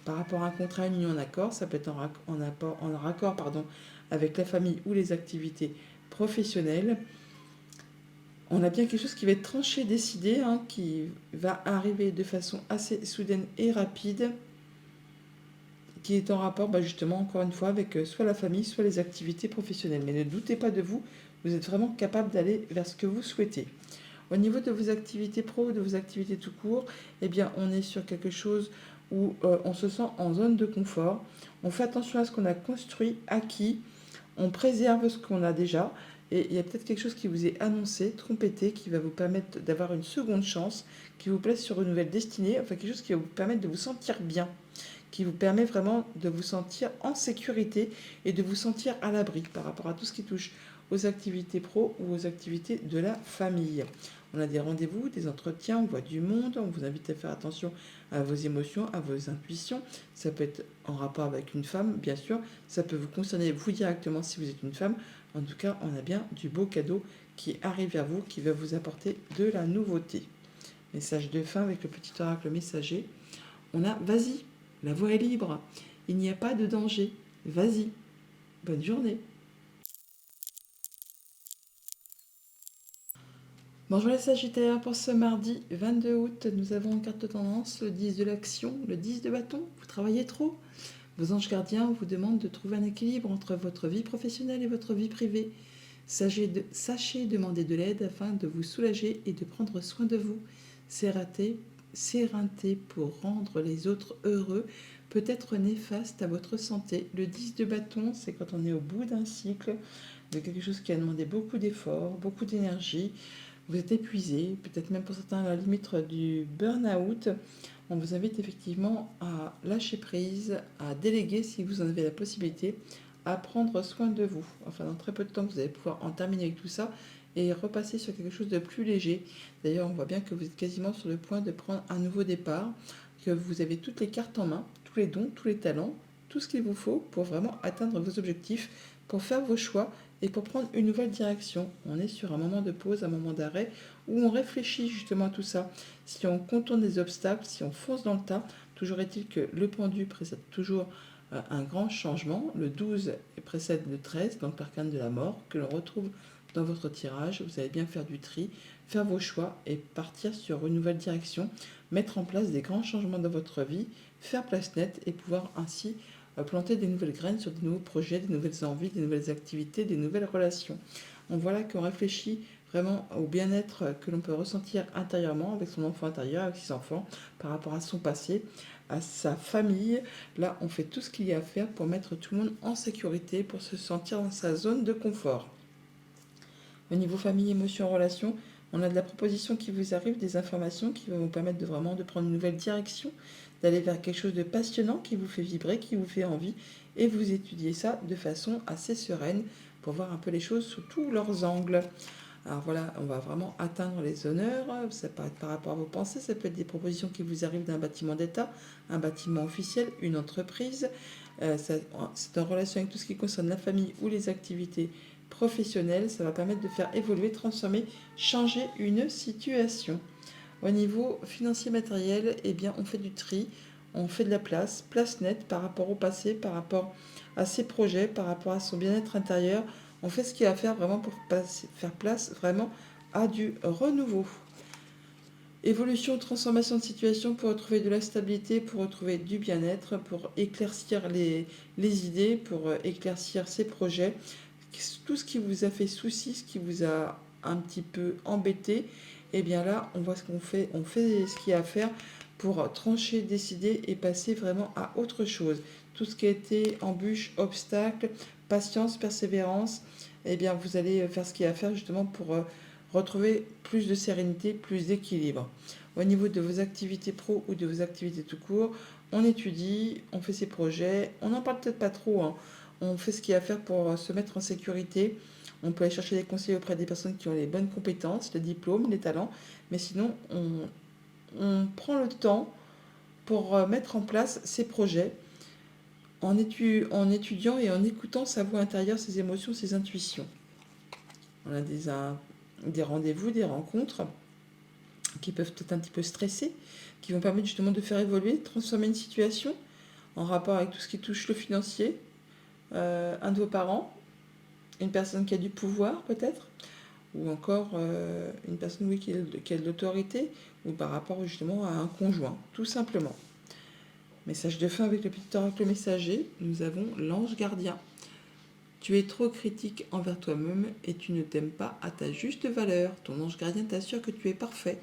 Par rapport à un contrat, une union, un accord, ça peut être en raccord avec la famille ou les activités professionnelles. On a bien quelque chose qui va être tranché, décidé, qui va arriver de façon assez soudaine et rapide, qui est en rapport justement, encore une fois, avec soit la famille, soit les activités professionnelles. Mais ne doutez pas de vous, vous êtes vraiment capable d'aller vers ce que vous souhaitez. Au niveau de vos activités pro ou de vos activités tout court, on est sur quelque chose où on se sent en zone de confort. On fait attention à ce qu'on a construit, acquis, on préserve ce qu'on a déjà. Et il y a peut-être quelque chose qui vous est annoncé, trompetté, qui va vous permettre d'avoir une seconde chance, qui vous place sur une nouvelle destinée, enfin quelque chose qui va vous permettre de vous sentir bien, qui vous permet vraiment de vous sentir en sécurité et de vous sentir à l'abri par rapport à tout ce qui touche aux activités pro ou aux activités de la famille. On a des rendez-vous, des entretiens, on voit du monde, on vous invite à faire attention à vos émotions, à vos intuitions. Ça peut être en rapport avec une femme, bien sûr. Ça peut vous concerner vous directement si vous êtes une femme. En tout cas, on a bien du beau cadeau qui arrive vers vous, qui va vous apporter de la nouveauté. Message de fin avec le petit oracle messager. On a vas-y, la voie est libre. Il n'y a pas de danger. Vas-y. Bonne journée. Bonjour les Sagittaires, pour ce mardi 22 août, nous avons en carte de tendance le 10 de l'action, le 10 de bâton. Vous travaillez trop. Vos anges gardiens vous demandent de trouver un équilibre entre votre vie professionnelle et votre vie privée. Sachez demander de l'aide afin de vous soulager et de prendre soin de vous. S'éreinter pour rendre les autres heureux peut être néfaste à votre santé. Le 10 de bâton, c'est quand on est au bout d'un cycle, de quelque chose qui a demandé beaucoup d'efforts, beaucoup d'énergie. Vous êtes épuisé, peut-être même pour certains à la limite du burn-out. On vous invite effectivement à lâcher prise, à déléguer si vous en avez la possibilité, à prendre soin de vous. Enfin, dans très peu de temps, vous allez pouvoir en terminer avec tout ça et repasser sur quelque chose de plus léger. D'ailleurs, on voit bien que vous êtes quasiment sur le point de prendre un nouveau départ, que vous avez toutes les cartes en main, tous les dons, tous les talents, tout ce qu'il vous faut pour vraiment atteindre vos objectifs, pour faire vos choix et pour prendre une nouvelle direction. On est sur un moment de pause, un moment d'arrêt où on réfléchit justement à tout ça. Si on contourne des obstacles, si on fonce dans le tas, toujours est-il que le pendu précède toujours un grand changement. Le 12 précède le 13, donc l'arcane de la mort, que l'on retrouve dans votre tirage. Vous allez bien faire du tri, faire vos choix et partir sur une nouvelle direction, mettre en place des grands changements dans votre vie, faire place nette et pouvoir ainsi planter des nouvelles graines sur des nouveaux projets, des nouvelles envies, des nouvelles activités, des nouvelles relations. On voit là qu'on réfléchit vraiment au bien-être que l'on peut ressentir intérieurement avec son enfant intérieur, avec ses enfants, par rapport à son passé, à sa famille. Là, on fait tout ce qu'il y a à faire pour mettre tout le monde en sécurité, pour se sentir dans sa zone de confort. Au niveau famille, émotion, relation, on a de la proposition qui vous arrive, des informations qui vont vous permettre de vraiment de prendre une nouvelle direction, d'aller vers quelque chose de passionnant qui vous fait vibrer, qui vous fait envie, et vous étudiez ça de façon assez sereine pour voir un peu les choses sous tous leurs angles. Alors voilà, on va vraiment atteindre les honneurs, ça peut être par rapport à vos pensées, ça peut être des propositions qui vous arrivent d'un bâtiment d'État, un bâtiment officiel, une entreprise. C'est en relation avec tout ce qui concerne la famille ou les activités professionnelles, ça va permettre de faire évoluer, transformer, changer une situation. Au niveau financier matériel, eh bien, on fait du tri, on fait de la place, place nette par rapport au passé, par rapport à ses projets, par rapport à son bien-être intérieur. On fait ce qu'il y a à faire vraiment pour faire place vraiment à du renouveau. Évolution, transformation de situation pour retrouver de la stabilité, pour retrouver du bien-être, pour éclaircir les idées, pour éclaircir ses projets. Tout ce qui vous a fait souci, ce qui vous a un petit peu embêté, et bien là, on voit ce qu'on fait. On fait ce qu'il y a à faire pour trancher, décider et passer vraiment à autre chose. Tout ce qui a été embûche, obstacle, patience, persévérance, eh bien vous allez faire ce qu'il y a à faire justement pour retrouver plus de sérénité, plus d'équilibre. Au niveau de vos activités pro ou de vos activités tout court, on étudie, on fait ses projets, on n'en parle peut-être pas trop, hein. On fait ce qu'il y a à faire pour se mettre en sécurité. On peut aller chercher des conseils auprès des personnes qui ont les bonnes compétences, les diplômes, les talents, mais sinon on prend le temps pour mettre en place ses projets en étudiant et en écoutant sa voix intérieure, ses émotions, ses intuitions. On a des rendez-vous, des rencontres qui peuvent être un petit peu stresser, qui vont permettre justement de faire évoluer, de transformer une situation en rapport avec tout ce qui touche le financier, un de vos parents, une personne qui a du pouvoir peut-être, ou encore une personne oui, qui a de l'autorité, ou par rapport justement à un conjoint, tout simplement. Message de fin avec le petit oracle messager, nous avons l'ange gardien. Tu es trop critique envers toi-même et tu ne t'aimes pas à ta juste valeur. Ton ange gardien t'assure que tu es parfait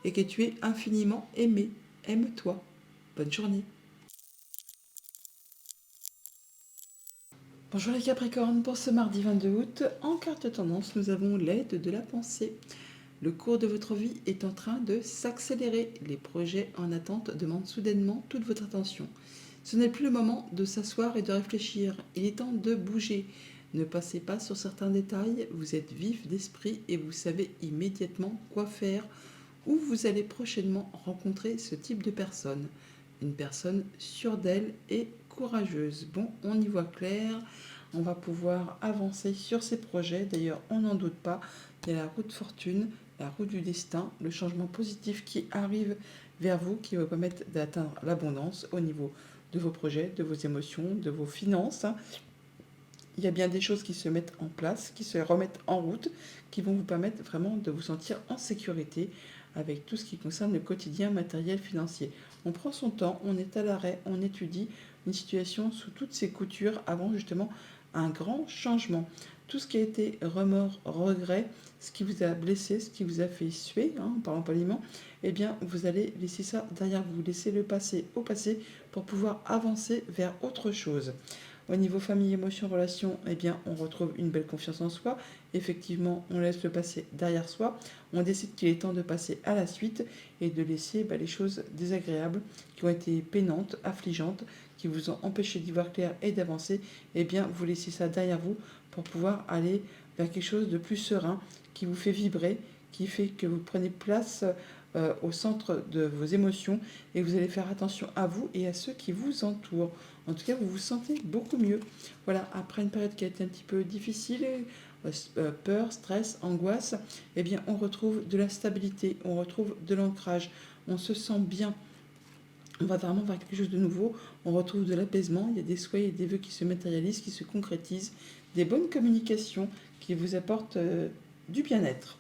et que tu es infiniment aimé. Aime-toi. Bonne journée. Bonjour les Capricornes, pour ce mardi 22 août, en carte tendance, nous avons l'aide de la pensée. Le cours de votre vie est en train de s'accélérer. Les projets en attente demandent soudainement toute votre attention. Ce n'est plus le moment de s'asseoir et de réfléchir. Il est temps de bouger. Ne passez pas sur certains détails, vous êtes vif d'esprit et vous savez immédiatement quoi faire ou vous allez prochainement rencontrer ce type de personne. Une personne sûre d'elle et courageuse. Bon, on y voit clair, on va pouvoir avancer sur ces projets. D'ailleurs, on n'en doute pas, il y a la roue de fortune, la roue du destin, le changement positif qui arrive vers vous, qui va vous permettre d'atteindre l'abondance au niveau de vos projets, de vos émotions, de vos finances. Il y a bien des choses qui se mettent en place, qui se remettent en route, qui vont vous permettre vraiment de vous sentir en sécurité avec tout ce qui concerne le quotidien matériel financier. On prend son temps, on est à l'arrêt, on étudie une situation sous toutes ses coutures avant justement un grand changement. Tout ce qui a été remords, regrets, ce qui vous a blessé, ce qui vous a fait suer, en parlant poliment, eh bien vous allez laisser ça derrière vous, laisser le passé au passé pour pouvoir avancer vers autre chose. Au niveau famille, émotions, relations, eh bien, on retrouve une belle confiance en soi. Effectivement, on laisse le passé derrière soi. On décide qu'il est temps de passer à la suite et de laisser les choses désagréables qui ont été peinantes, affligeantes, qui vous ont empêché d'y voir clair et d'avancer. Eh bien, vous laissez ça derrière vous pour pouvoir aller vers quelque chose de plus serein, qui vous fait vibrer, qui fait que vous prenez place au centre de vos émotions et vous allez faire attention à vous et à ceux qui vous entourent. En tout cas, vous vous sentez beaucoup mieux. Voilà, après une période qui a été un petit peu difficile, peur, stress, angoisse, eh bien, on retrouve de la stabilité, on retrouve de l'ancrage, on se sent bien. On va vraiment vers quelque chose de nouveau, on retrouve de l'apaisement, il y a des souhaits et des vœux qui se matérialisent, qui se concrétisent, des bonnes communications qui vous apportent du bien-être.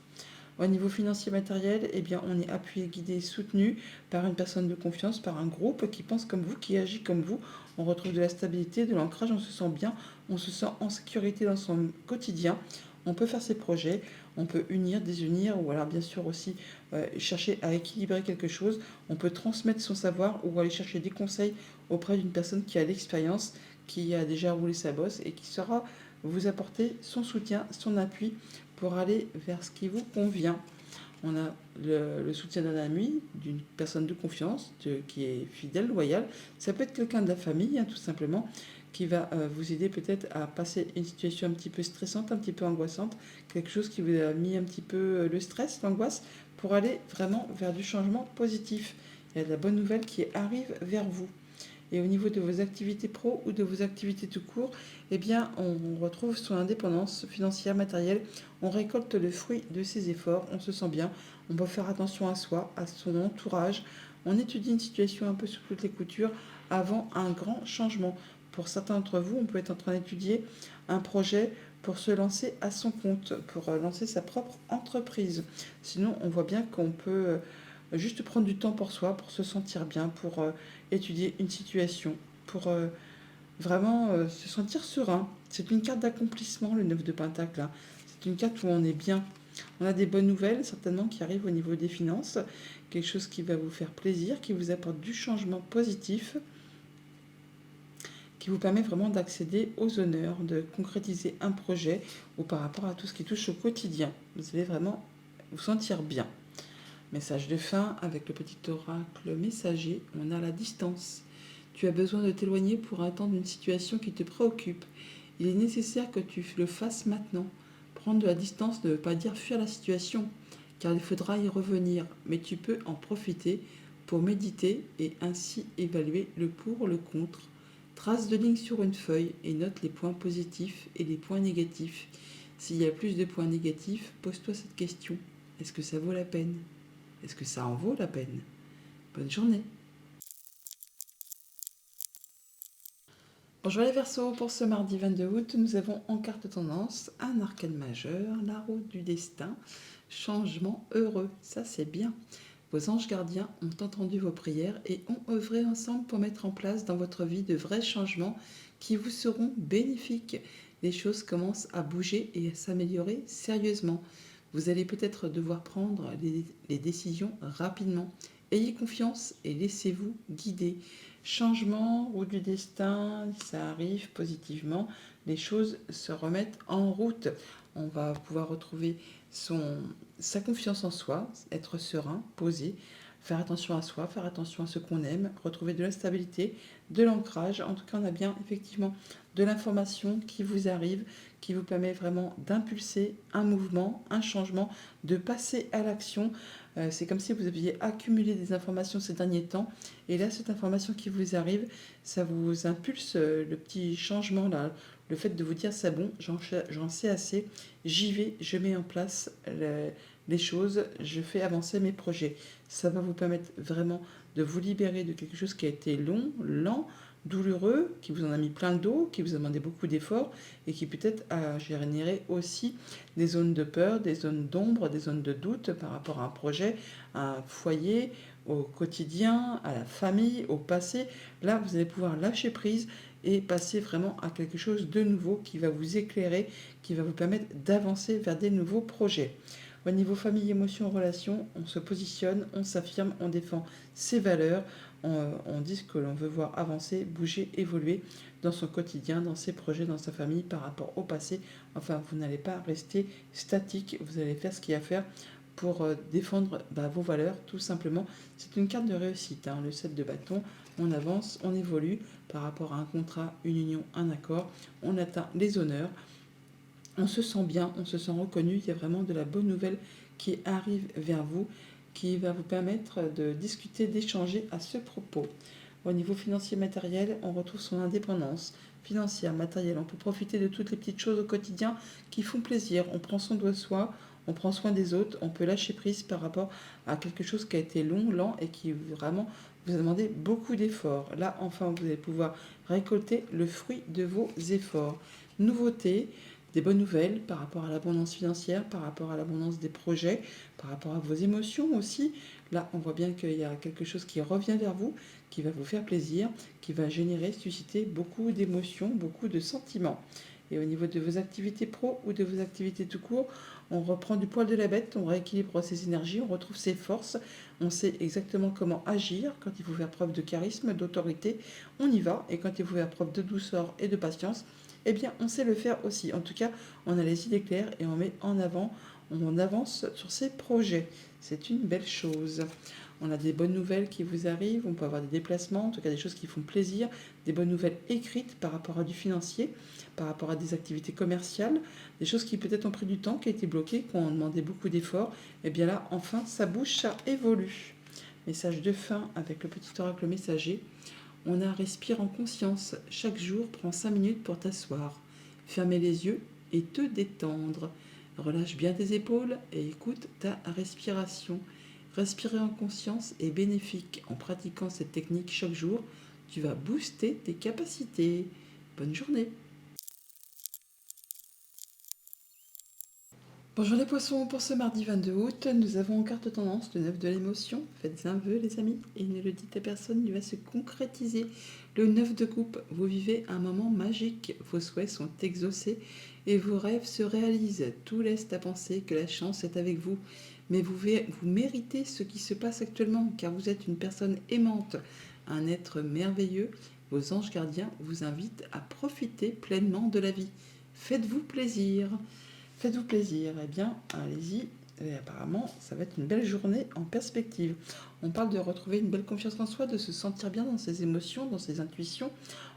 Au niveau financier matériel, eh bien, on est appuyé, guidé, soutenu par une personne de confiance, par un groupe qui pense comme vous, qui agit comme vous. On retrouve de la stabilité, de l'ancrage, on se sent bien, on se sent en sécurité dans son quotidien. On peut faire ses projets, on peut unir, désunir, ou alors bien sûr aussi chercher à équilibrer quelque chose. On peut transmettre son savoir ou aller chercher des conseils auprès d'une personne qui a l'expérience, qui a déjà roulé sa bosse et qui saura vous apporter son soutien, son appui pour aller vers ce qui vous convient. On a le soutien d'un ami, d'une personne de confiance, qui est fidèle, loyale. Ça peut être quelqu'un de la famille, tout simplement, qui va vous aider peut-être à passer une situation un petit peu stressante, un petit peu angoissante, quelque chose qui vous a mis un petit peu le stress, l'angoisse, pour aller vraiment vers du changement positif. Il y a de la bonne nouvelle qui arrive vers vous. Et au niveau de vos activités pro ou de vos activités tout court, eh bien, on retrouve son indépendance financière, matérielle. On récolte le fruit de ses efforts, on se sent bien. On peut faire attention à soi, à son entourage. On étudie une situation un peu sous toutes les coutures avant un grand changement. Pour certains d'entre vous, on peut être en train d'étudier un projet pour se lancer à son compte, pour lancer sa propre entreprise. Sinon, on voit bien qu'on peut juste prendre du temps pour soi, pour se sentir bien, pour étudier une situation, pour vraiment se sentir serein. C'est une carte d'accomplissement, le 9 de Pentacle, là. C'est une carte où on est bien. On a des bonnes nouvelles, certainement, qui arrivent au niveau des finances. Quelque chose qui va vous faire plaisir, qui vous apporte du changement positif, qui vous permet vraiment d'accéder aux honneurs, de concrétiser un projet ou par rapport à tout ce qui touche au quotidien. Vous allez vraiment vous sentir bien. Message de fin avec le petit oracle messager, on a la distance. Tu as besoin de t'éloigner pour attendre une situation qui te préoccupe. Il est nécessaire que tu le fasses maintenant. Prendre de la distance ne veut pas dire fuir la situation, car il faudra y revenir, mais tu peux en profiter pour méditer et ainsi évaluer le pour, le contre. Trace de lignes sur une feuille et note les points positifs et les points négatifs. S'il y a plus de points négatifs, pose-toi cette question. Est-ce que ça vaut la peine ? Est-ce que ça en vaut la peine ? Bonne journée. Bonjour les Verseaux, pour ce mardi 22 août, nous avons en carte tendance un arcane majeur, la roue du destin, changement heureux, ça c'est bien. Vos anges gardiens ont entendu vos prières et ont œuvré ensemble pour mettre en place dans votre vie de vrais changements qui vous seront bénéfiques. Les choses commencent à bouger et à s'améliorer sérieusement. Vous allez peut-être devoir prendre les décisions rapidement. Ayez confiance et laissez-vous guider. Changement, roue du destin, ça arrive positivement. Les choses se remettent en route. On va pouvoir retrouver sa confiance en soi, être serein, posé, faire attention à soi, faire attention à ce qu'on aime, retrouver de la stabilité, de l'ancrage. En tout cas, on a bien effectivement de l'information qui vous arrive, qui vous permet vraiment d'impulser un mouvement, un changement, de passer à l'action. C'est comme si vous aviez accumulé des informations ces derniers temps. Et là, cette information qui vous arrive, ça vous impulse le petit changement là, le fait de vous dire c'est bon, j'en sais assez, j'y vais, je mets en place les choses, je fais avancer mes projets. Ça va vous permettre vraiment de vous libérer de quelque chose qui a été long, lent, douloureux, qui vous en a mis plein le dos, qui vous a demandé beaucoup d'efforts et qui peut-être a généré aussi des zones de peur, des zones d'ombre, des zones de doute par rapport à un projet, à un foyer, au quotidien, à la famille, au passé. Là, vous allez pouvoir lâcher prise et passer vraiment à quelque chose de nouveau qui va vous éclairer, qui va vous permettre d'avancer vers des nouveaux projets. Au niveau famille, émotion, relation, on se positionne, on s'affirme, on défend ses valeurs, on dit ce que l'on veut voir avancer, bouger, évoluer dans son quotidien, dans ses projets, dans sa famille par rapport au passé. Enfin, vous n'allez pas rester statique, vous allez faire ce qu'il y a à faire pour défendre vos valeurs, tout simplement. C'est une carte de réussite, le 7 de bâton. On avance, on évolue par rapport à un contrat, une union, un accord. On atteint les honneurs. On se sent bien, on se sent reconnu. Il y a vraiment de la bonne nouvelle qui arrive vers vous, qui va vous permettre de discuter, d'échanger à ce propos. Au niveau financier matériel, on retrouve son indépendance financière, matérielle. On peut profiter de toutes les petites choses au quotidien qui font plaisir. On prend soin de soi, on prend soin des autres, on peut lâcher prise par rapport à quelque chose qui a été long, lent et qui vraiment vous a demandé beaucoup d'efforts. Là, enfin, vous allez pouvoir récolter le fruit de vos efforts. Nouveauté, des bonnes nouvelles par rapport à l'abondance financière, par rapport à l'abondance des projets, par rapport à vos émotions aussi. Là, on voit bien qu'il y a quelque chose qui revient vers vous, qui va vous faire plaisir, qui va générer, susciter beaucoup d'émotions, beaucoup de sentiments. Et au niveau de vos activités pro ou de vos activités tout court, on reprend du poil de la bête, on rééquilibre ses énergies, on retrouve ses forces, on sait exactement comment agir. Quand il faut faire preuve de charisme, d'autorité, on y va. Et quand il faut faire preuve de douceur et de patience, eh bien, on sait le faire aussi. En tout cas, on a les idées claires et on met en avant, on avance sur ses projets. C'est une belle chose. On a des bonnes nouvelles qui vous arrivent, on peut avoir des déplacements, en tout cas des choses qui font plaisir, des bonnes nouvelles écrites par rapport à du financier, par rapport à des activités commerciales, des choses qui peut-être ont pris du temps, qui ont été bloquées, qui ont demandé beaucoup d'efforts. Et bien là, enfin, ça bouge, ça évolue. Message de fin avec le petit oracle messager. On a respire en conscience. Chaque jour, prends 5 minutes pour t'asseoir, fermer les yeux et te détendre. Relâche bien tes épaules et écoute ta respiration. Respirer en conscience est bénéfique. En pratiquant cette technique chaque jour, tu vas booster tes capacités. Bonne journée. Bonjour les poissons, pour ce mardi 22 août, nous avons en carte tendance le 9 de l'émotion. Faites un vœu les amis et ne le dites à personne, il va se concrétiser. Le 9 de coupe, vous vivez un moment magique, vos souhaits sont exaucés et vos rêves se réalisent. Tout laisse à penser que la chance est avec vous. Mais vous méritez ce qui se passe actuellement car vous êtes une personne aimante, un être merveilleux. Vos anges gardiens vous invitent à profiter pleinement de la vie. Faites-vous plaisir. Faites-vous plaisir, eh bien, allez-y. Et apparemment, ça va être une belle journée en perspective. On parle de retrouver une belle confiance en soi, de se sentir bien dans ses émotions, dans ses intuitions.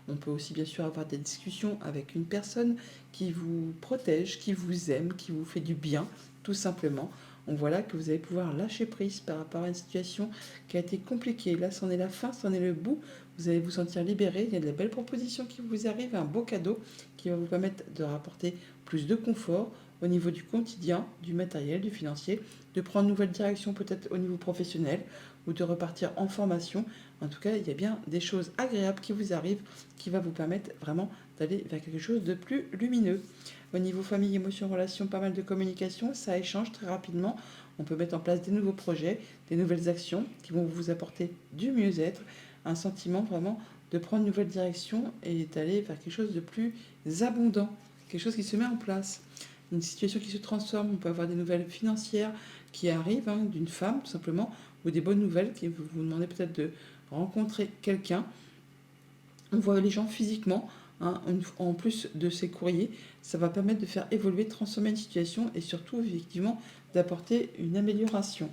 On peut aussi bien sûr avoir des discussions avec une personne qui vous protège, qui vous aime, qui vous fait du bien, tout simplement. On voit là que vous allez pouvoir lâcher prise par rapport à une situation qui a été compliquée. Là, c'en est la fin, c'en est le bout. Vous allez vous sentir libéré. Il y a de la belle proposition qui vous arrive, un beau cadeau qui va vous permettre de rapporter plus de confort au niveau du quotidien, du matériel, du financier, de prendre une nouvelle direction peut-être au niveau professionnel ou de repartir en formation. En tout cas, il y a bien des choses agréables qui vous arrivent qui va vous permettre vraiment d'aller vers quelque chose de plus lumineux. Au niveau famille, émotions, relations, pas mal de communication, ça échange très rapidement. On peut mettre en place des nouveaux projets, des nouvelles actions qui vont vous apporter du mieux-être, un sentiment vraiment de prendre une nouvelle direction et d'aller vers quelque chose de plus abondant, quelque chose qui se met en place. Une situation qui se transforme, on peut avoir des nouvelles financières qui arrivent d'une femme tout simplement, ou des bonnes nouvelles qui vous demandez peut-être de rencontrer quelqu'un. On voit les gens physiquement, en plus de ces courriers, ça va permettre de faire évoluer, transformer une situation et surtout effectivement d'apporter une amélioration.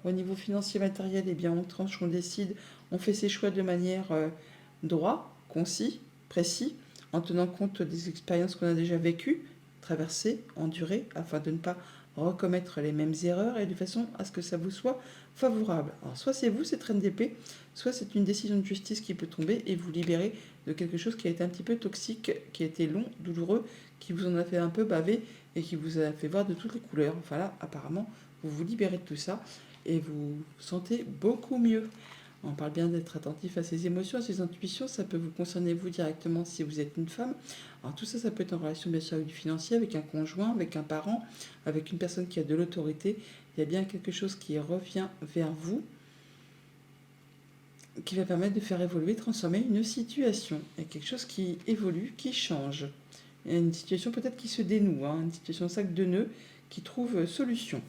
Au niveau financier matériel, eh bien, on tranche, on décide, on fait ses choix de manière droit, concis, précis, en tenant compte des expériences qu'on a déjà vécues, traversées, endurées, afin de ne pas recommettre les mêmes erreurs et de façon à ce que ça vous soit favorable. Alors soit c'est vous, cette reine d'épée, soit c'est une décision de justice qui peut tomber et vous libérer de quelque chose qui a été un petit peu toxique, qui a été long, douloureux, qui vous en a fait un peu baver et qui vous a fait voir de toutes les couleurs. Enfin là, apparemment, vous vous libérez de tout ça et vous vous sentez beaucoup mieux. On parle bien d'être attentif à ses émotions, à ses intuitions. Ça peut vous concerner vous directement si vous êtes une femme. Alors tout ça, ça peut être en relation bien sûr avec du financier, avec un conjoint, avec un parent, avec une personne qui a de l'autorité. Il y a bien quelque chose qui revient vers vous, qui va permettre de faire évoluer, transformer une situation. Il y a quelque chose qui évolue, qui change. Il y a une situation peut-être qui se dénoue, une situation sac de nœuds qui trouve solution.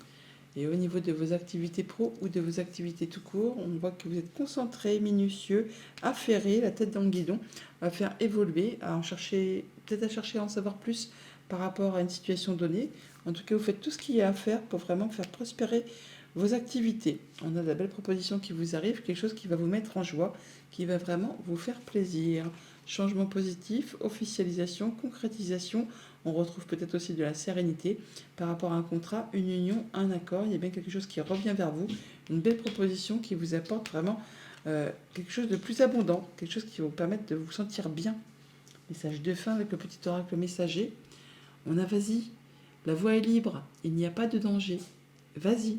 Et au niveau de vos activités pro ou de vos activités tout court, on voit que vous êtes concentré, minutieux, affairé, la tête dans le guidon, à faire évoluer, à en chercher, peut-être à chercher à en savoir plus par rapport à une situation donnée. En tout cas, vous faites tout ce qu'il y a à faire pour vraiment faire prospérer vos activités. On a de la belle proposition qui vous arrive, quelque chose qui va vous mettre en joie, qui va vraiment vous faire plaisir. Changement positif, officialisation, concrétisation. On retrouve peut-être aussi de la sérénité par rapport à un contrat, une union, un accord. Il y a bien quelque chose qui revient vers vous, une belle proposition qui vous apporte vraiment quelque chose de plus abondant, quelque chose qui va vous permettre de vous sentir bien. Message de fin avec le petit oracle messager. On a vas-y, la voie est libre, il n'y a pas de danger. Vas-y,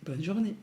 bonne journée.